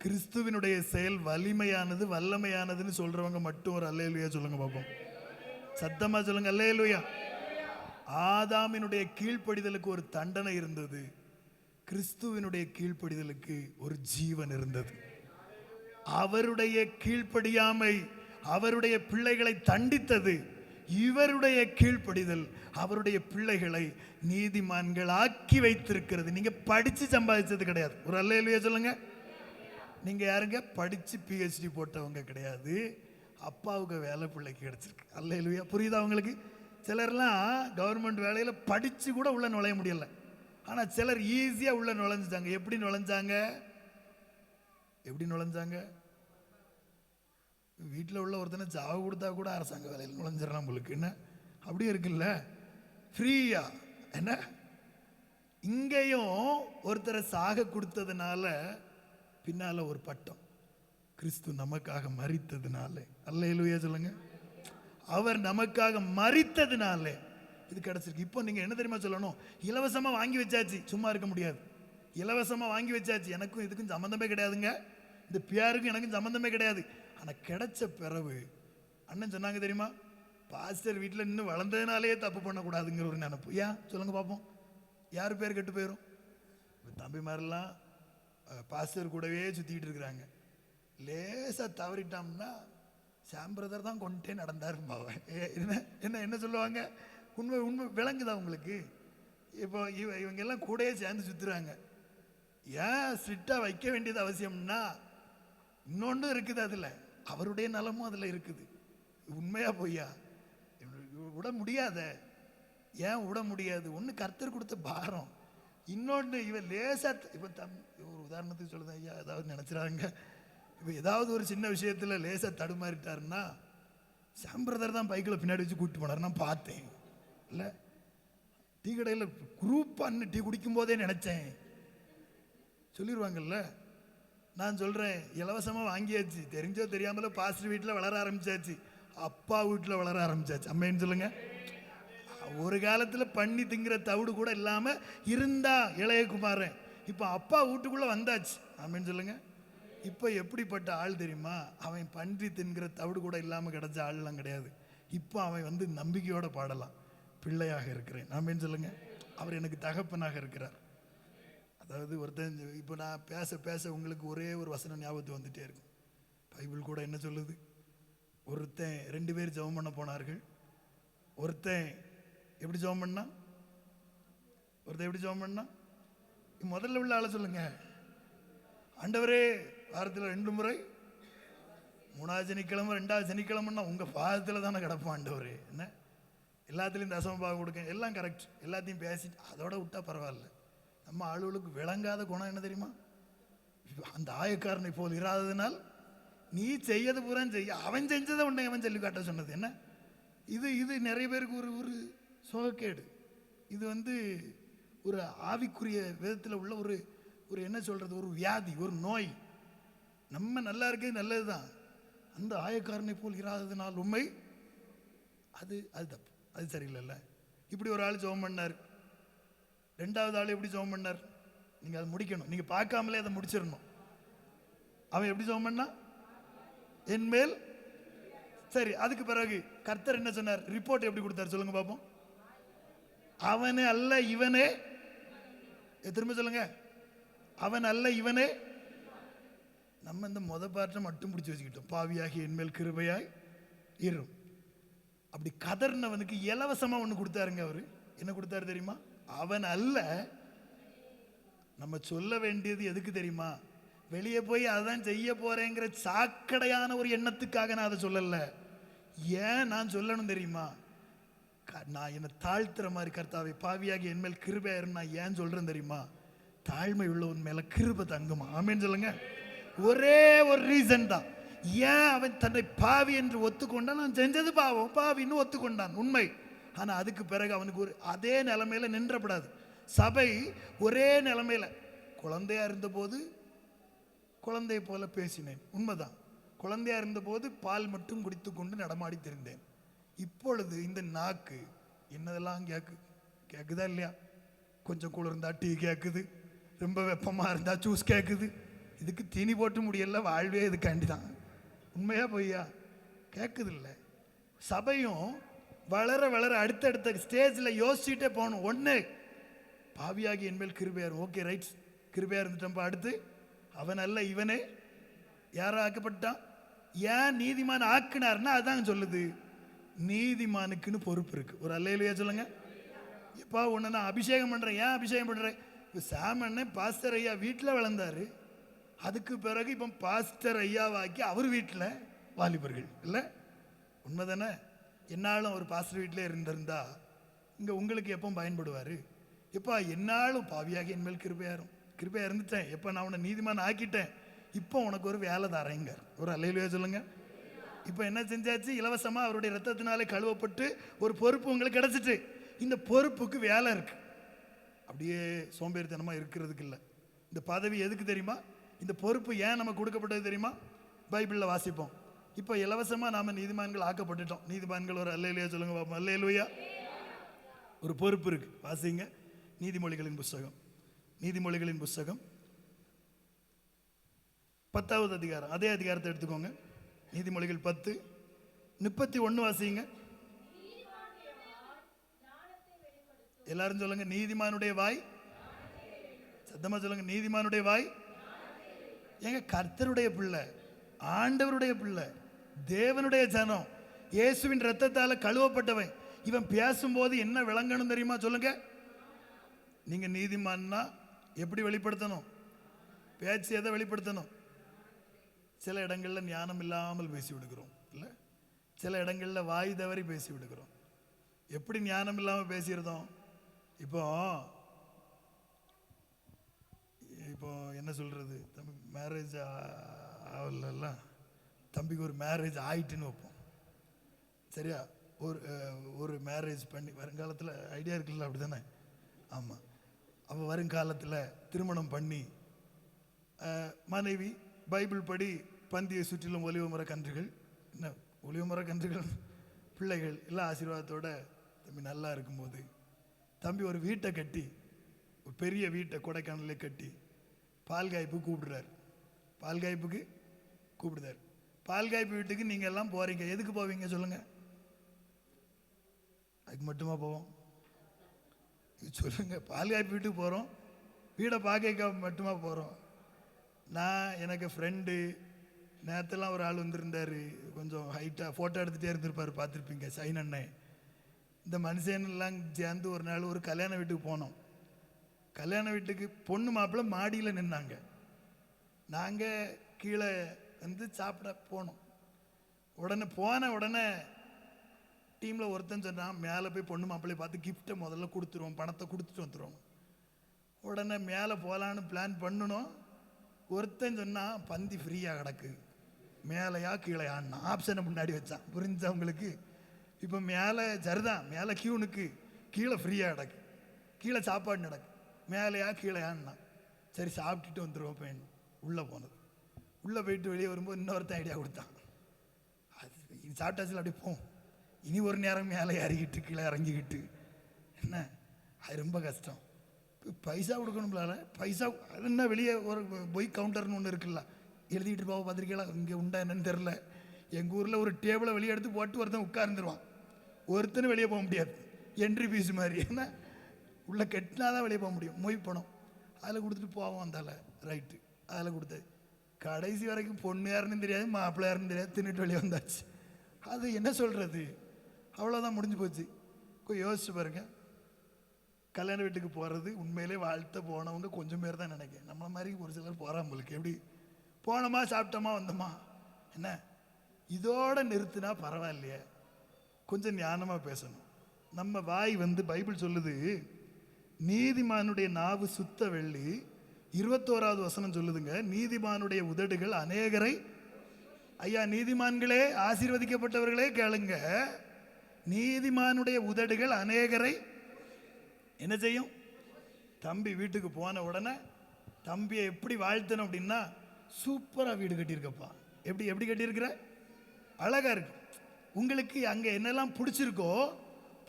A: கிறிஸ்துவினுடைய செயல் வலிமையானது, வல்லமையானதுன்னு சொல்றவங்க மட்டும் ஒரு அல்லேலூயா சொல்லுங்க பாப்போம். சத்தமா சொல்லுங்க அல்லேலூயா. ஆதாமினுடைய கீழ்ப்படிதலுக்கு ஒரு தண்டனை இருந்தது, கிறிஸ்துவினுடைய கீழ்ப்படிதலுக்கு ஒரு ஜீவன் இருந்தது. அவருடைய கீழ்ப்படியாமை அவருடைய பிள்ளைகளை தண்டித்தது, இவருடைய கீழ்ப்படிதல் அவருடைய பிள்ளைகளை நீதிமான்கள் ஆக்கி வைத்திருக்கிறது. நீங்க படிச்சு சம்பாதிச்சது கிடையாது. ஒரு அல்லேலூயா சொல்லுங்க. நீங்க யாருங்க? படிச்சு PhD போட்டவங்க கிடையாது, அப்பாவுக்கு வேலை பிள்ளைக்கு கிடைச்சிருக்கு. அல்லேலூயா. புரியுதா உங்களுக்கு? சிலர்லாம் கவர்மெண்ட் வேலையில் படிச்சு கூட உள்ள நுழைய முடியல, ஆனா சிலர் ஈஸியா உள்ள நுழைஞ்சாங்க. எப்படி நுழைஞ்சாங்க? எப்படி நுழைஞ்சாங்க? வீட்டில் உள்ள ஒருத்தனை ஜாவ கொடுத்தா கூட அரசாங்க வேலையில் நுழைஞ்சிடலாம் உங்களுக்கு. என்ன அப்படியே இருக்குல்ல, ஃப்ரீயா. என்ன இங்கேயும் ஒருத்தரை சாக கொடுத்ததுனால பின்னால ஒரு பட்டம், கிறிஸ்து நமக்காக மரித்ததுனால. அல்லேலூயா சொல்லுங்க. அவர் நமக்காக மரித்ததுனால இது கிடைச்சிருக்கு. இப்போ நீங்க என்ன தெரியுமா சொல்லணும்? இலவசமா வாங்கி வச்சாச்சு, சும்மா இருக்க முடியாது. இலவசமா வாங்கி வச்சாச்சு, எனக்கும் இதுக்கும் சம்பந்தமே கிடையாதுங்க, இந்த பியாருக்கும் எனக்கும் சம்பந்தமே கிடையாது. ஆனா கிடைச்ச பிறகு அண்ணன் சொன்னாங்க தெரியுமா, பாஸ்டர் வீட்டில் இன்னும் வளர்ந்ததுனாலே தப்பு பண்ணக்கூடாதுங்கிற ஒரு நினைப்பு. ஏன் சொல்லுங்க பார்ப்போம். யார் பேர் கெட்டு போயிடும்? தம்பி மாதிரிலாம் பாஸ்டர் கூடவே சுற்றிக்கிட்டு இருக்கிறாங்க. லேசாக தவறிட்டோம்னா சாம் பிரதர் தான் கொண்டே நடந்தார். என்ன என்ன என்ன சொல்லுவாங்க? உண்மை உண்மை விளங்குதா உங்களுக்கு? இப்போ இவங்க எல்லாம் கூடயே சேர்ந்து சுற்றுறாங்க. ஏன் ஸ்ட்ரிக்டாக வைக்க வேண்டியது அவசியம்னா இன்னொன்று இருக்குது, அதில் அவருடைய நலமும் அதில் இருக்குது. உண்மையா பொய்யா? விட முடியாத. ஏன் விட முடியாது? ஒன்று கர்த்தர் கொடுத்த பாரம், இன்னொன்று இவன் லேசா. இப்போ ஒரு உதாரணத்துக்கு சொல்லுது, ஐயா ஏதாவது நினச்சிடாங்க, இப்போ ஏதாவது ஒரு சின்ன விஷயத்தில் லேசாக தடுமாறிட்டாருன்னா சாம் பிரதர் தான் பைக்கில் பின்னாடி வச்சு கூப்பிட்டு போனார். நான் பார்த்தேன். இல்லை டீ கடையில் குரூப்பாக டீ குடிக்கும் போதே நினச்சேன் சொல்லிடுவாங்கல்ல. நான் சொல்கிறேன், இலவசமாக வாங்கியாச்சு, தெரிஞ்சோ தெரியாமலோ பாஸ்டர் வீட்டில் வளர ஆரம்பிச்சாச்சு, அப்பா வீட்டில் வளர ஆரம்பிச்சாச்சு. அம்மேன்னு சொல்லுங்க. ஒரு காலத்தில் பண்ணி திங்கிற தவிடு கூட இல்லாமல் இருந்தா இளையகுமாரன், இப்போ அப்பா வீட்டுக்குள்ளே வந்தாச்சு. அம்மேன்னு சொல்லுங்க. இப்போ எப்படிப்பட்ட ஆள் தெரியுமா? அவன் பன்றி தின்கிற தவிடு கூட இல்லாமல் கிடைச்ச ஆள்லாம் கிடையாது. இப்போ அவன் நம்பிக்கையோடு பாடலாம், பிள்ளையாக இருக்கிறேன். அம்மேன்னு சொல்லுங்க. அவர் எனக்கு தகப்பனாக இருக்கிறார். அதாவது ஒருத்தன், இப்போ நான் பேச பேச உங்களுக்கு ஒரே ஒரு வசனம் ஞாபகத்துக்கு வந்துட்டே இருக்கும். பைபிள் கூட என்ன சொல்லுது? ஒருத்தன் 2 பேர் ஜெபம் பண்ண போனார்கள். ஒருத்தன் எப்படி ஜெபம் பண்ணா? ஒருத்தன் எப்படி ஜெபம் பண்ணா? முதல்ல உள்ள ஆளை சொல்லுங்க. ஆண்டவரே, வாரத்தில் 2 முறை, 3வது சனிக்கிழமை 2வது சனிக்கிழமைன்னா உங்க பாதத்தில் தானே கிடப்பான் ஆண்டவரே. என்ன எல்லாத்துலேயும் தசம பாகம் கொடுக்க, எல்லாம் கரெக்ட், எல்லாத்தையும் பேசிட்டு அதோட விட்டா பரவாயில்ல. நம்ம ஆளுகளுக்கு விளங்காத குணம் என்ன தெரியுமா? அந்த ஆயக்காரனை போல் இராததினால் நீ செய்யது பூரா செய்ய, அவன் செஞ்சதை உன்னை அவன் சொல்லி காட்ட சொன்னது என்ன? இது நிறைய பேருக்கு ஒரு சோகக்கேடு. இது ஒரு ஆவிக்குரிய விதத்தில் உள்ள ஒரு என்ன சொல்றது, ஒரு வியாதி, ஒரு நோய். நம்ம நல்லா இருக்கே நல்லது தான். அந்த ஆயக்காரனை போல் இராததினால் உண்மை அது தப்பு, அது சரியில்லைல்ல. இப்படி ஒரு ஆள் ஜெபம் பண்ணார். 2வது ஆள் எப்படி ஜெபம் பண்ணார்? நீங்க அதை முடிக்கணும், நீங்க பார்க்காமலே அதை முடிச்சிடணும். அவன் எப்படி ஜெபம் பண்ணா? என்மேல். சரி, அதுக்கு பிறகு கர்த்தர் என்ன சொன்னார்? ரிப்போர்ட் எப்படி கொடுத்தார் சொல்லுங்க பாப்போம். அவனே அல்ல இவனே, திரும்ப சொல்லுங்க, அவன் அல்ல இவனே. நம்ம இந்த பாட்டை மட்டும் பிடிச்சி வச்சுக்கிட்டோம். பாவியாகி என்மேல் கிருபையாய் இரும். அப்படி கதர்னவனுக்கு இலவசமா ஒண்ணு கொடுத்தாருங்க. அவரு என்ன கொடுத்தாரு தெரியுமா? அவன் அல்ல. நம்ம சொல்ல வேண்டியது எதுக்கு தெரியுமா? வெளியே போய் அதான் செய்ய போறேங்கிற சாக்கடையான ஒரு எண்ணத்துக்காக நான் அதை சொல்லல. ஏன் நான் சொல்லணும் தெரியுமா? நான் என்ன தாழ்த்துற மாதிரி, கர்த்தாவை பாவியாகி என்மேல் கிருபையாயிரும் நான் ஏன் சொல்றேன் தெரியுமா? தாழ்மை உள்ள உன் மேல கிருபை தங்குமா? ஆமேன்னு சொல்லுங்க. ஒரே ஒரு ரீசன் தான். ஏன் அவன் தன்னை பாவி என்று ஒத்துக்கொண்டான்? நான் செஞ்சது பாவம், பாவின்னு ஒத்துக்கொண்டான், உண்மை. ஆனா அதுக்கு பிறகு அவனுக்கு அதே நிலைமையில நின்றப்படாது. சபை ஒரே நிலைமையில, குழந்தையா இருந்தபோது குழந்தையை போல பேசினேன், உண்மைதான். குழந்தையா இருந்தபோது பால் மட்டும் குடித்து கொண்டு நடமாடி தெரிந்தேன். இப்பொழுது இந்த நாக்கு என்னதெல்லாம் கேக்குதா இல்லையா? கொஞ்சம் குளிர்ந்தா டீ கேக்குது, ரொம்ப வெப்பமா இருந்தா ஜூஸ் கேக்குது. இதுக்கு தீனி போட்டு முடியல, வாழ்வே இதுக்காண்டி தான். உண்மையா பொய்யா? கேட்குது இல்லை. சபையும் வளர வளர அடுத்தடுத்த ஸ்டேஜில் யோசிச்சுட்டே போகணும். ஒன்று, பாவியாகி என்மேல் கிருபையார். ஓகே, ரைட், கிருபையா இருந்துட்டோம்ப்பா. அடுத்து, அவன் அல்ல இவனே யாரா ஆக்கப்பட்டான்? ஏன் நீதிமான் ஆக்குனார்னா அதான் சொல்லுது. நீதிமானுக்குன்னு பொறுப்பு இருக்கு. ஒரு அல்லேலூயா சொல்லுங்க. எப்பா ஒன்று நான் அபிஷேகம் பண்ணுறேன். ஏன் அபிஷேகம் பண்ணுறேன்? இப்போ சாமண்ணே பாஸ்டர் ஐயா வீட்டில் வளர்ந்தாரு. அதுக்கு பிறகு இப்போ பாஸ்டர் ஐயாவாக்கி அவர் வீட்டில் வாலிபர்கள் இல்லை, உண்மை தானே? என்னாலும் ஒரு பாஸ்டர் வீட்டிலே இருந்திருந்தா இங்கே உங்களுக்கு எப்போ பயன்படுவார்? எப்பா என்னாலும் பாவியாக என்மேல் கிருபையா இருந்துட்டேன், எப்போ நான் உன்னை நீதிமான் ஆக்கிட்டேன், இப்போ உனக்கு ஒரு வேலை தரேங்க. ஒரு அல்லேலூயா சொல்லுங்க. இப்போ என்ன செஞ்சாச்சு? இலவசமாக அவருடைய ரத்தத்தினாலே கழுவப்பட்டு ஒரு பொறுப்பு உங்களுக்கு கிடைச்சிட்டு. இந்த பொறுப்புக்கு வேலை இருக்கு. அப்படியே சோம்பேறித்தனமாக இருக்கிறதுக்கு இல்லை. இந்த பதவி எதுக்கு தெரியுமா? இந்த பொறுப்பு ஏன் நமக்கு கொடுக்கப்பட்டது தெரியுமா? பைபிளில் வாசிப்போம். இப்போ இலவசமாக நாம் நீதிமான்கள் ஆக்கப்பட்டுட்டோம். நீதிமான்கள் ஒரு அல்லேலூயா சொல்லுங்க பாப்போம். அல்லேலூயா. ஒரு பொறுப்பு இருக்கு. வாசிங்க நீதிமொழிகளின் புஸ்தகம். நீதிமொழிகளின் புஸ்தகம் 10வது அதிகாரம். அதே அதிகாரத்தை எடுத்துக்கோங்க. நீதிமொழிகள் 10:31 வாசிங்க. எல்லாரும் சொல்லுங்க, நீதிமானுடைய வாய். சத்தமா சொல்லுங்க, நீதிமானுடைய வாய். எங்க கர்த்தருடைய பிள்ளை, ஆண்டவருடைய பிள்ளை, தேவனுடைய ஜனம், இயேசுவின் ரத்தத்தால கழுவப்பட்டவன். இவன் பேசும்போது என்ன விளங்கணும் தெரியுமா? சொல்லுங்க. நீங்க நீதிமான்னா எப்படி வெளிப்படுத்தணும்? பேச்சு எதை வெளிப்படுத்தணும்? சில இடங்கள்ல ஞானம் இல்லாமல் பேசி விடுகிறோம் இல்ல, சில இடங்கள்ல வாய் தவறி பேசி விடுகிறோம். எப்படி ஞானம் இல்லாமல் பேசியிருந்தோம்? இப்போ என்ன சொல்றது, தம்பி மேரேஜ் ஆகல, தம்பிக்கு ஒரு மேரேஜ் ஆயிட்டுன்னு வைப்போம், சரியா? ஒரு மேரேஜ் பண்ணி வருங்காலத்தில் ஐடியா இருக்குல்ல, அப்படி தானே? ஆமாம். அப்போ வருங்காலத்தில் திருமணம் பண்ணி மனைவி பைபிள் படி பந்தியை சுற்றிலும் ஒலிவ மர கன்றுகள், என்ன ஒலிவ மர கன்றுகள், பிள்ளைகள் எல்லாம் ஆசீர்வாதத்தோட தம்பி நல்லா இருக்கும்போது தம்பி ஒரு வீட்டை கட்டி, ஒரு பெரிய வீட்டை கொடைக்கானலே கட்டி பால் காய்ப்பு கூப்பிடுறார். பால் காய்ப்புக்கு கூப்பிடுறார். பால் காய்ப்பு வீட்டுக்கு நீங்கள் எல்லாம் போகிறீங்க. எதுக்கு போவீங்க சொல்லுங்க? அதுக்கு மட்டுமா போவோம்? சொல்லுங்க. பால் காய்ப்பு வீட்டுக்கு போகிறோம், வீடை பார்க்க மட்டுமா போகிறோம்? நான் எனக்கு ஃப்ரெண்டு நேரத்தெல்லாம் ஒரு ஆள் வந்திருந்தார், கொஞ்சம் ஹைட்டாக ஃபோட்டோ எடுத்துகிட்டே இருந்திருப்பார், பார்த்துருப்பீங்க, சைன் அண்ணன். இந்த மனுஷன்லாம் சேர்ந்து ஒரு நாள் ஒரு கல்யாண வீட்டுக்கு போனோம். கல்யாண வீட்டுக்கு பொண்ணு மாப்பிள்ளை மாடியில் நின்னாங்க, நாங்கள் கீழே வந்து சாப்பிட போனோம். உடனே டீமில் ஒருத்தன் சொன்னான், மேலே போய் பொண்ணு மாப்பிள்ளையை பார்த்து கிஃப்ட்டை முதல்ல கொடுத்துருவோம், பணத்தை கொடுத்துட்டு வந்துடுவோம். உடனே மேலே போகலான்னு பிளான் பண்ணணும். ஒருத்தன் சொன்னால் பந்தி ஃப்ரீயாக கிடக்கு, மேலையா கீழையான்னா ஆப்ஷனை முன்னாடி வச்சான். புரிஞ்சா உங்களுக்கு? இப்போ மேலே சரிதான், மேலே கியூனுக்கு, கீழே ஃப்ரீயாக கிடக்கு, கீழே சாப்பாடு நடக்கு, மேலையா கீழையான்னா. சரி சாப்பிட்டுட்டு வந்துடுவோம். பையன் உள்ளே போனது. உள்ளே போயிட்டு வெளியே வரும்போது இன்னொருத்தன் ஐடியா கொடுத்தான். அது இது சாப்பிட்டாச்சுல, அப்படியே போம், இனி ஒரு நேரம் மேலே இறங்கிட்டு கீழே இறங்கிக்கிட்டு என்ன, அது ரொம்ப கஷ்டம். பைசா கொடுக்கணும்ல, பைசா அது என்ன, வெளியே ஒரு பொய் கவுண்டர்னு ஒன்று இருக்குல்ல, எழுதிட்டு போக பார்த்துருக்கீங்களா? இங்கே உண்டா என்னன்னு தெரில. எங்கள் ஊரில் ஒரு டேபிளை வெளியே எடுத்து போட்டு ஒருத்தன் உட்கார்ந்துருவான், ஒருத்தனும் வெளியே போக முடியாது, என்ட்ரி ஃபீஸ் மாதிரி. ஏன்னா உள்ளே கெட்டினா தான் வெளியே போக முடியும், மொய் பணம். அதில் கொடுத்துட்டு போவோம், அந்தால ரைட்டு, அதில் கொடுத்தது. கடைசி வரைக்கும் பொண்ணு யாருன்னு தெரியாது, மாப்பிள்ளை யாருன்னு தெரியாது, தின்னுட்டு வெளியே வந்தாச்சு. அது என்ன சொல்கிறது, அவ்வளோதான், முடிஞ்சு போச்சு. யோசிச்சு பாருங்க, கல்யாண வீட்டுக்கு போகிறது உண்மையிலே வாழ்த்த போனவங்க கொஞ்சம் பேர் தான் நினைக்கிறேன். நம்மளை மாதிரி ஒரு சிலர் போகிறாங்களுக்கு, எப்படி போனோமா சாப்பிட்டோமா வந்தோமா என்ன, இதோட நிறுத்தினா பரவாயில்லையே. கொஞ்சம் ஞானமாக பேசணும். நம்ம வாய் வந்து பைபிள் சொல்லுது, நீதிமானுடைய நாவு சுத்த வெள்ளி. 21வது வசனம் சொல்லுதுங்க, நீதிமானுடைய உதடுகள் அநேகரை. ஐயா நீதிமான்களே, ஆசீர்வதிக்கப்பட்டவர்களே கேளுங்க, நீதிமானுடைய உதடுகள் அநேகரை என்ன செய்யும்? தம்பி வீட்டுக்கு போன உடனே தம்பியை எப்படி வாழ்த்தணும் அப்படின்னா, சூப்பராக வீடு கட்டியிருக்கப்பா, எப்படி எப்படி கட்டியிருக்கிற, அழகாக இருக்கு. உங்களுக்கு அங்கே என்னெல்லாம்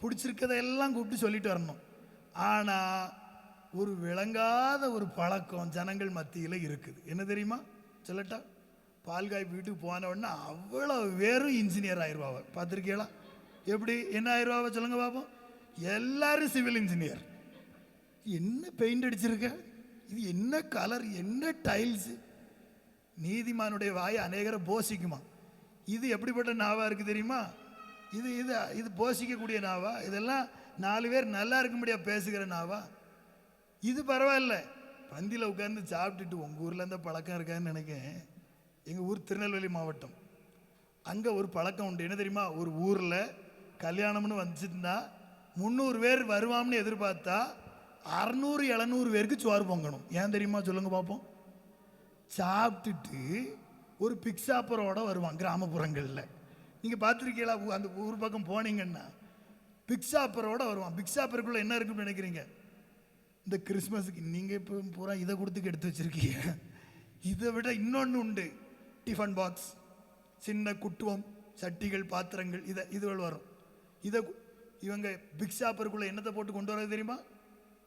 A: பிடிச்சிருக்கதெல்லாம் கூப்பிட்டு சொல்லிட்டு வரணும். ஆனால் ஒரு விளங்காத ஒரு பழக்கம் ஜனங்கள் மத்தியில் இருக்குது. என்ன தெரியுமா சொல்லட்டா? பால்காய் வீட்டுக்கு போன உடனே அவ்வளோ வெறும் இன்ஜினியர் ஆயிடுவாங்க. பார்த்துருக்கீங்களா? எப்படி என்ன ஆயிடுவாங்க சொல்லுங்க பார்ப்போம். எல்லாரும் சிவில் இன்ஜினியர். என்ன பெயிண்ட் அடிச்சிருக்க, இது என்ன கலர், என்ன டைல்ஸு. நீதிமானுடைய வாய் அநேகரை போஷிக்குமா. இது எப்படிப்பட்ட நாவா இருக்குது தெரியுமா? இது இது இது போஷிக்கக்கூடிய நாவா? இதெல்லாம் 4 பேர் நல்லா இருக்க முடியாது பேசுகிற நாவா? இது பரவாயில்ல, பந்தியில் உட்கார்ந்து சாப்பிட்டுட்டு. உங்கள் ஊரில் இந்த பழக்கம் இருக்கான்னு நினைக்கிறேன். எங்கள் ஊர் திருநெல்வேலி மாவட்டம், அங்கே ஒரு பழக்கம் உண்டு. என்ன தெரியுமா? ஒரு ஊரில் கல்யாணம்னு வந்துச்சுன்னா 300 பேர் வருவாம்னு எதிர்பார்த்தா 600-700 பேருக்கு சோறு பொங்கணும். ஏன் தெரியுமா சொல்லுங்க பார்ப்போம். சாப்பிட்டுட்டு ஒரு பிக்ஸாப்பரோட வருவான் கிராமப்புறங்களில். நீங்கள் பார்த்துருக்கீங்களா? அந்த ஊர் பக்கம் போனீங்கன்னா பிக்ஸாப்பரோட வருவான். பிக்ஸாப்பருக்குள்ளே என்ன இருக்குன்னு நினைக்கிறீங்க? இந்த கிறிஸ்மஸுக்கு நீங்கள் இப்போ பூரா இதை கொடுத்துக்கு எடுத்து வச்சுருக்கீங்க. இதை விட இன்னொன்று உண்டு, டிஃபன் பாக்ஸ், சின்ன குட்டுவம், சட்டிகள், பாத்திரங்கள், இதுகள் வரும். இதை இவங்க பிக்ஸாப்பருக்குள்ளே என்னத்தை போட்டு கொண்டு வரது தெரியுமா?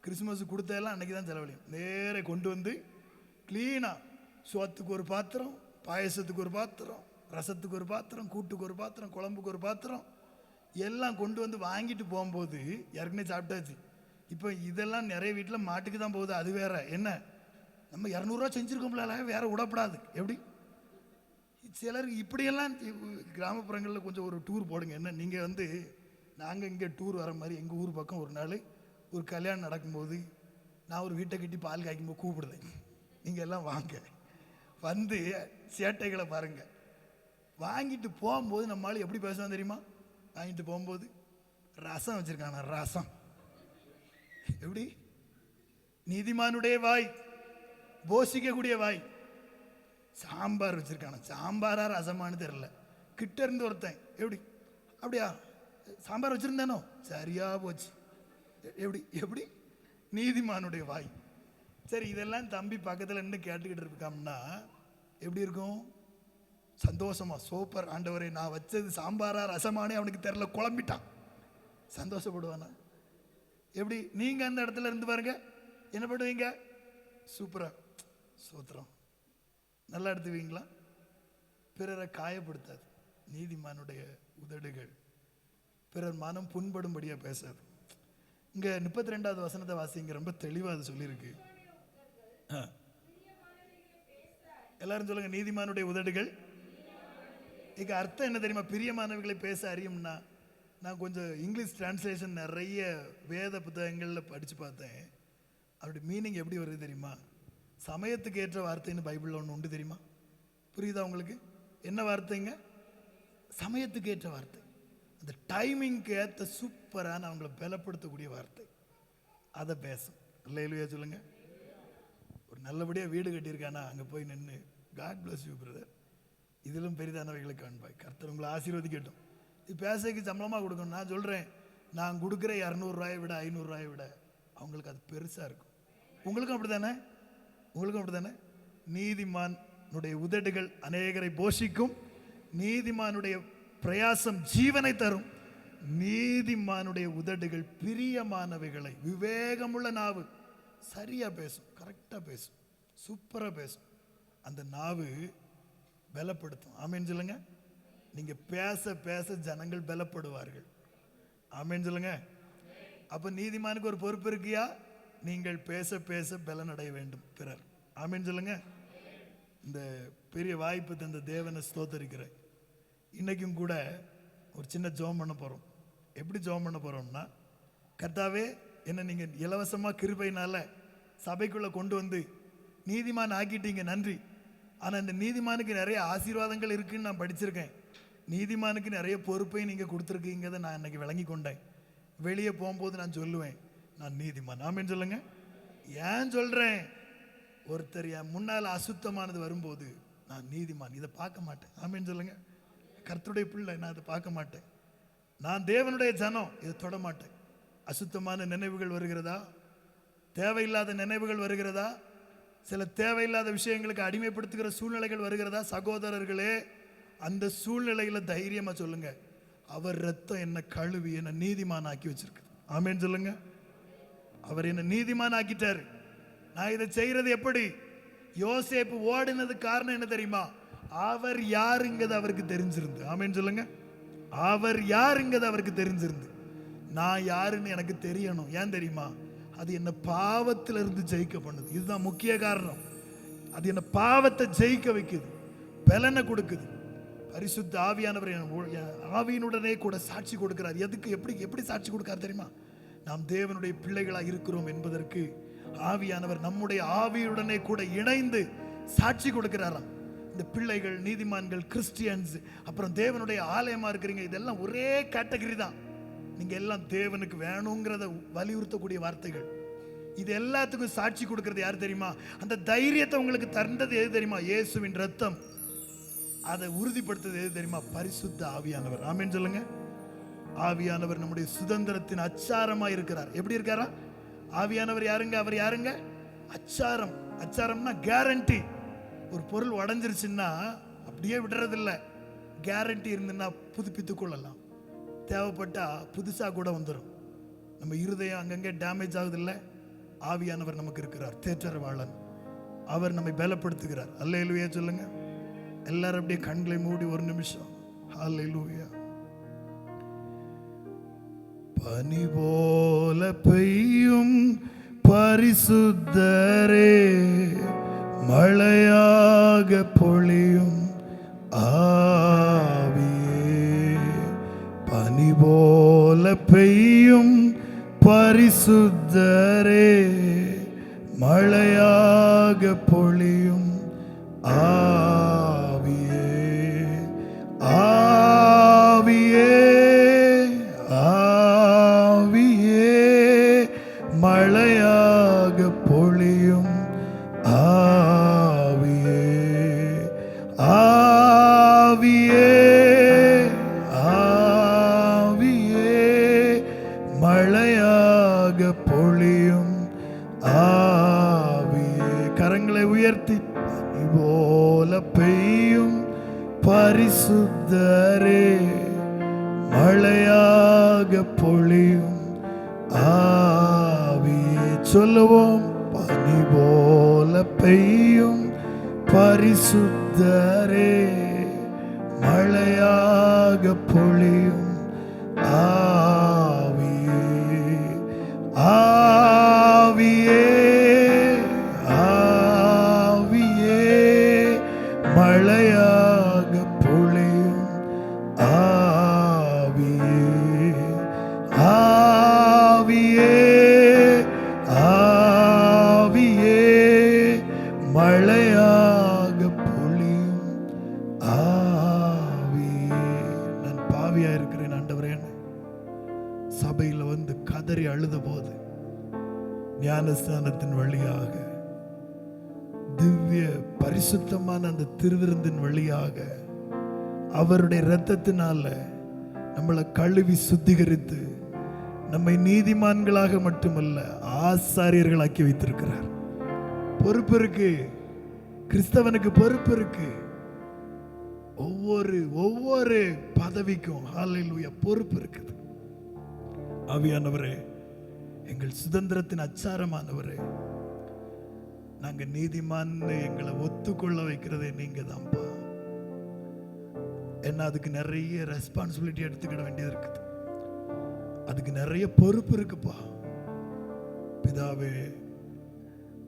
A: கிறிஸ்மஸுக்கு கொடுத்ததெல்லாம் அன்றைக்கி தான் செலவழியும். நேரே கொண்டு வந்து க்ளீனாக சோத்துக்கு ஒரு பாத்திரம், பாயசத்துக்கு ஒரு பாத்திரம், ரசத்துக்கு ஒரு பாத்திரம், கூட்டுக்கு ஒரு பாத்திரம், குழம்புக்கு ஒரு பாத்திரம் எல்லாம் கொண்டு வந்து வாங்கிட்டு போகும்போது ஏற்கனவே சாப்பிட்டாச்சு. இப்போ இதெல்லாம் நிறைய வீட்டில் மாட்டுக்கு தான் போகுது. அது வேற என்ன, நம்ம 200 ரூபா செஞ்சுருக்கோம்ல, வேற விடப்படாது. எப்படி சிலர் இப்படியெல்லாம் கிராமப்புறங்களில் கொஞ்சம் ஒரு டூர் போடுங்க. என்ன நீங்கள் வந்து நாங்கள் இங்கே டூர் வர மாதிரி எங்கள் ஊர் பக்கம் ஒரு நாள் ஒரு கல்யாணம் நடக்கும்போது நான் ஒரு வீட்டை கட்டி பால் காய்க்கும்போது கூப்பிடுதேன், நீங்கள் எல்லாம் வாங்க, வந்து சேட்டைகளை பாருங்கள். வாங்கிட்டு போகும்போது நம்மளால் எப்படி பேசுவோம் தெரியுமா? வாங்கிட்டு போகும்போது ரசம் வச்சுருக்காங்க, ரசம். எப்படி? நீதிமானுடைய வாய், போஷிக்கக்கூடிய வாய். சாம்பார் வச்சுருக்கான, சாம்பாரா ரசமானு தெரில. கிட்ட இருந்து ஒருத்தன், எப்படி அப்படியா சாம்பார் வச்சுருந்தானோ, சரியா போச்சு. எப்படி எப்படி நீதிமானுடைய வாய். சரி, இதெல்லாம் தம்பி பக்கத்தில் நின்று கேட்டுக்கிட்டு இருக்காம்னா எப்படி இருக்கும்? சந்தோஷமா, சூப்பர் ஆண்டவரே, நான் வச்சது சாம்பாரா ரசமானே அவனுக்கு தெரில, குழம்பிட்டான். சந்தோஷப்படுவானா? எப்படி? நீங்கள் அந்த இடத்துல இருந்து பாருங்க, என்ன பண்ணுவீங்க? சூப்பரா, சூத்திரம், நல்லா எடுத்துவீங்களா? பிறரை காயப்படுத்தாது. நீதிமானுடைய உதடுகள் பிறர் மனம் புண்படும்படியாக பேசாது. இங்கே 32வது வசனத்தை வாசிங்க, ரொம்ப தெளிவாக அது சொல்லியிருக்கு. எல்லாரும் சொல்லுங்க, நீதிமானுடைய உதடுகள் இதுக்கு அர்த்தம் என்ன தெரியுமா? பிரியமானவர்களை பேச அறியும்னா, நான் கொஞ்சம் இங்கிலீஷ் டிரான்ஸ்லேஷன் நிறைய வேத புத்தகங்களில் படித்து பார்த்தேன். அப்படி மீனிங் எப்படி வருது தெரியுமா? சமயத்துக்கு ஏற்ற வார்த்தைன்னு பைபிளில் ஒன்று உண்டு தெரியுமா? புரியுதா உங்களுக்கு? என்ன வார்த்தைங்க? சமயத்துக்கு ஏற்ற வார்த்தை. அந்த டைமிங்க்கு ஏற்ற சூப்பரான அவங்கள பலப்படுத்தக்கூடிய வார்த்தை, அதை பேசும். அல்லேலூயா சொல்லுங்க. ஒரு நல்லபடியாக வீடு கட்டியிருக்கானா அங்கே போய் நின்று காட் பிளஸ் யூ பிரதர், இதிலும் பெரிதானவைகளை காண்பாய், கர்த்தர் உங்களை ஆசீர்வதிக்கட்டும். இது பேசக்கு சம்பளமாக கொடுக்கணும். நான் சொல்கிறேன், நான் கொடுக்குற 200 விட 500 விட அவங்களுக்கு அது பெருசாக இருக்கும். உங்களுக்கும் அப்படி தானே? உங்களுக்கும் அப்படி தானே? நீதிமானுடைய உதடுகள் அநேகரை போஷிக்கும், நீதிமானுடைய பிரயாசம் ஜீவனை தரும், நீதிமானுடைய உதடுகள் பிரியமானவைகளை. விவேகமுள்ள நாவு சரியா பேசும், கரெக்டாக பேசும், சூப்பராக பேசும். அந்த நாவு பலப்படுத்தும். ஆமேன் சொல்லுங்க. நீங்க பேச பேச ஜனங்கள் பலப்படுவார்கள். ஆமேன் சொல்லுங்க. அப்ப நீதிமானுக்கு ஒரு பொறுப்பு இருக்கியா? நீங்கள் பேச பேச பலனடைய வேண்டும் பிறர். ஆமேன் சொல்லுங்க. இந்த பெரிய வாய்ப்பு தந்த தேவனை ஸ்தோத்தரிக்கிறேன். இன்னைக்கும் கூட ஒரு சின்ன ஜெபம் பண்ண போறோம். எப்படி ஜெபம் பண்ண போறோம்னா, கர்த்தாவே என்ன நீங்க இலவசமா கிருபையினால சபைக்குள்ள கொண்டு வந்து நீதிமான் ஆக்கிட்டீங்க, நன்றி. ஆனா இந்த நீதிமானுக்கு நிறைய ஆசீர்வாதங்கள் இருக்குன்னு நான் படிச்சிருக்கேன். நீதிமானுக்கு நிறைய பொறுப்பை நீங்க கொடுத்துருக்கீங்கிறத நான் இன்னைக்கு விளங்கி கொண்டேன். வெளியே போகும்போது நான் சொல்லுவேன், நான் நீதிமான். ஆமேன்னு சொல்லுங்க. ஏன் சொல்றேன்? ஒருத்தர் என் முன்னால் அசுத்தமானது வரும்போது நான் நீதிமான், இதை பார்க்க மாட்டேன். ஆமேன்னு சொல்லுங்க. கர்த்தருடைய பிள்ளை, நான் அதை பார்க்க மாட்டேன். நான் தேவனுடைய ஜனம், இதை தொட மாட்டேன். அசுத்தமான நினைவுகள் வருகிறதா? தேவையில்லாத நினைவுகள் வருகிறதா? சில தேவையில்லாத விஷயங்களுக்கு அடிமைப்படுத்துகிற சூழ்நிலைகள் வருகிறதா? சகோதரர்களே, அந்த சூழ்நிலையில தைரியமா சொல்லுங்க, அவர் ரத்தம் என்ன கழுவி என்ன நீதிமான் ஆக்கி வச்சிருக்கு. ஆமேன் சொல்லுங்க. அவர் என்ன நீதிமான் ஆக்கிட்டாரு. நான் இதை செய்யறது எப்படி? யோசேப்பு ஓடினது காரணம் என்ன தெரியுமா? அவர் யாருங்கிறது அவருக்கு தெரிஞ்சிருந்து. ஆமேன் சொல்லுங்க. அவர் யாருங்கிறது அவருக்கு தெரிஞ்சிருந்து. நான் யாருன்னு எனக்கு தெரியணும். ஏன் தெரியுமா? அது என்ன பாவத்திலிருந்து ஜெயிக்க பண்ணுது. இதுதான் முக்கிய காரணம். அது என்ன பாவத்தை ஜெயிக்க வைக்குது, பலனை கொடுக்குது. பரிசுத்த ஆவியானவர் ஆவியினுடனே கூட சாட்சி கொடுக்கிறார். எதுக்கு? எப்படி சாட்சி கொடுக்கார் தெரியுமா? நாம் தேவனுடைய பிள்ளைகளாக இருக்கிறோம் என்பதற்கு ஆவியானவர் நம்முடைய ஆவியுடனே கூட இணைந்து சாட்சி கொடுக்கிறாராம். இந்த பிள்ளைகள், நீதிமான்கள், கிறிஸ்டியன்ஸ், அப்புறம் தேவனுடைய ஆலயமா இருக்கிறீங்க, இதெல்லாம் ஒரே கேட்டகரி தான். நீங்க எல்லாம் தேவனுக்கு வேணுங்கிறத வலியுறுத்தக்கூடிய வார்த்தைகள். இது எல்லாத்துக்கும் சாட்சி கொடுக்கிறது யார் தெரியுமா? அந்த தைரியத்தை உங்களுக்கு தந்தது எது தெரியுமா? இயேசுவின் ரத்தம். அதை உறுதிப்படுத்துறது எது தெரியுமா? பரிசுத்த ஆவியானவர். ஆமென் சொல்லுங்க. ஆவியானவர் நம்முடைய சுதந்திரத்தின் அச்சாரமா இருக்கிறார். எப்படி இருக்காரா? ஆவியானவர் யாருங்க? அவர் யாருங்க? அச்சாரம். அச்சாரம்னா கேரண்டி. ஒரு பொருள் உடஞ்சிருச்சுன்னா அப்படியே விடுறதில்ல. கேரண்டி இருந்துன்னா புதுப்பித்துக் கொள்ளலாம். தேவைப்பட்டா புதுசா கூட வந்துடும். நம்ம இருதயம் அங்கங்கே டேமேஜ் ஆகுது இல்லை? ஆவியானவர் நமக்கு இருக்கிறார், தேற்றரவாளன். அவர் நம்மை பலப்படுத்துகிறார். அல்லேலூயா சொல்லுங்க. எல்லாரும் அப்படியே கண்களை மூடி ஒரு நிமிஷம். அல்லேலூயா. பனி போல பெய்யும் பரிசுத்தரே, மழையாக பொழியும் ஆவியே. பனி போல பெய்யும் பரிசுத்தரே, மழையாக பொழியும் ஆவியே. ஆவியே, ஆவியே, மழையாக பொழியும் ஆவியே. ஆவியே, ஆவியே, மழையாக பொழியும் ஆவியே. கரங்களை உயர்த்தி, பனி போல பெய்யும் பரிசுத்தரே, மழையாக பொழியும் ஆவியே. சொல்லுவோம். பனி போல பெய்யும் பரிசுத்தரே, மழையாக பொழியும் ஆவியே. ஆவியே, ஆவியே, மழையாக பொழியும் பாவியா இருக்கிறேன் ஆண்டவரே. சபையில் வந்து கதறி அழுத போது ஞானஸ்தானத்தின் வழியாக, திவ்ய பரிசுத்தமான அந்த திருவிருந்தின் வழியாக, அவருடைய இரத்தத்தினால நம்மளை கழுவி சுத்திகரித்து நம்மை நீதிமான்களாக மட்டுமல்ல ஆசாரியர்களாக்கி வைத்திருக்கிறார். பொறுப்பு இருக்கு, கிறிஸ்தவனுக்கு பொறுப்பு இருக்கு. ஒவ்வொரு பதவிக்கும் ஹல்லேலூயா பொறுப்பு இருக்குது. ஆவியானவரே, எங்கள் சுதந்திரத்தின் அச்சாரமானவரே, நாங்க நீதிமான்னு எங்களை ஒத்துக்கொள்ள வைக்கிறதே நீங்க தான்ப்பா. என்ன அதுக்கு நிறைய ரெஸ்பான்சிபிலிட்டி எடுத்துக்கிட வேண்டியது இருக்குது. அதுக்கு நிறைய பொறுப்பு இருக்குப்பா. பிதாவே,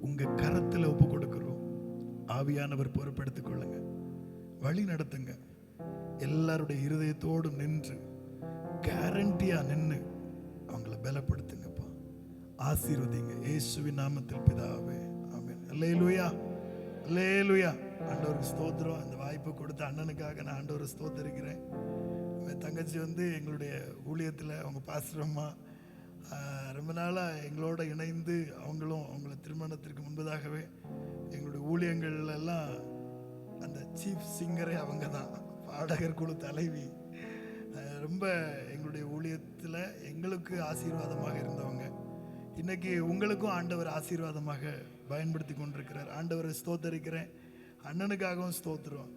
A: உங்க கரத்துல ஒப்பு கொடுக்கிறோம். ஆவியானவர் பொறுப்பெடுத்துக் கொள்ளுங்க, வழி நடத்துங்க. எல்லாருடைய இருதயத்தோடும் நின்று கேரண்டியா நின்று அவங்கள பலப்படுத்துங்கப்பா. ஆசீர்வதிங்க இயேசுவின் நாமத்தில் பிதாவே, ஆமென். அல்லேலூயா, அல்லேலூயா. ஆண்டவருக்கு ஸ்தோத்திரம். அந்த வாய்ப்பை கொடுத்த அண்ணனுக்காக நான் ஆண்டவரை ஸ்தோத்தரிக்கிறேன். தங்கச்சி வந்து எங்களுடைய ஊழியத்தில் அவங்க பாஸ்டர் அம்மா ரொம்ப நாளாக எங்களோட இணைந்து அவங்கள திருமணத்திற்கு முன்பதாகவே எங்களுடைய ஊழியங்கள் எல்லாம் அந்த சீஃப் சிங்கரே அவங்க தான், பாடகர் குழு தலைவி. ரொம்ப எங்களுடைய ஊழியத்தில் எங்களுக்கு ஆசீர்வாதமாக இருந்தவங்க. இன்னைக்கு உங்களுக்கும் ஆண்டவர் ஆசீர்வாதமாக பயன்படுத்தி கொண்டிருக்கிறார். ஆண்டவரை ஸ்தோத்தரிக்கிறேன். அண்ணனுக்காகவும் ஸ்தோத்திரம்.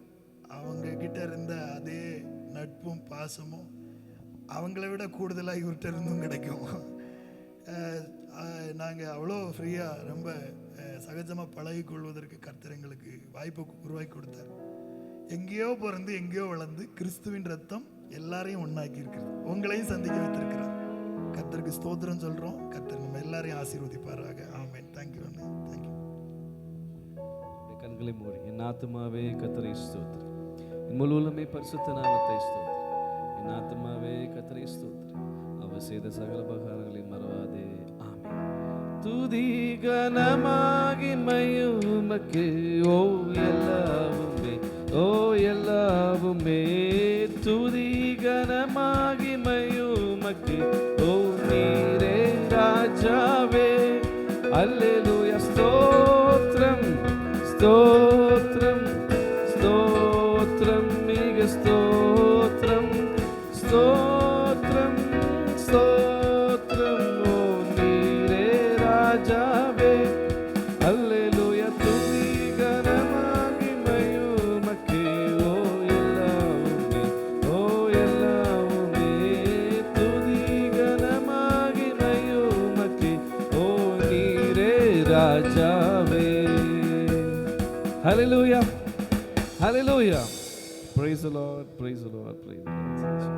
A: அவங்க கிட்ட இருந்த அதே நட்பும் பாசமும் அவங்கள விட கூடுதலாக இவர்கிட்ட இருந்தும் கிடைக்கும். நாங்கள் அவ்வளோ ஃப்ரீயாக ரொம்ப சகஜமாக பழகி கொள்வதற்கு கர்த்தர் எங்களுக்கு வாய்ப்பை உருவாக்கி கொடுத்தார். எங்கேயோ பிறந்து எங்கேயோ வளர்ந்து கிறிஸ்துவின் ரத்தம் எல்லாரையும் ஒன்றாக்கி இருக்கிறது, உங்களையும் சந்திக்க வைத்திருக்கிறார். கர்த்தருக்கு ஸ்தோத்திரம் சொல்கிறோம். கர்த்தர் நம்ம எல்லாரையும் ஆசீர்வதிப்பாராக. ஆமென். தேங்க்யூ அண்ணே, தேங்க்யூ.
B: கண்களை மூடி, என் ஆத்துமாவே கர்த்தரை ஸ்தோத்திரி, என் முழு உள்ளமே பரிசுத்த நாமத்தை ஸ்தோத்திரி. என் ஆத்துமாவே கர்த்தரை ஸ்தோத்திரி, அவர் செய்த சகல உபகாரங்களை மறவாதே. ஆமென். துதி கனமாகிமையும் உமக்கு, ஓ எல்லாவுமே, ஓ எல்லாவுமே. துதி கனமாகிமையும் உமக்கு, ஓ நீரே ராஜாவே. அல்லேலூயா. ஸ்தோத்திரம், ஸ்தோத்திரம், ஸ்தோத்திரம், மிக ஸ்தோத்திரம், ஸ்தோத்திரம், ஸ்தோத்திரம். ஓ நீரே ராஜாவே. அல்லேலூயா. துதி கனமாகிமையும் உமக்கு, ஓ எல்லாவுமே, ஓ எல்லாவுமே. துதி கனமாகிமையும் உமக்கு, ஓ நீரே ராஜாவே. Hallelujah. Hallelujah. Praise the Lord. Praise the Lord. Praise the Lord.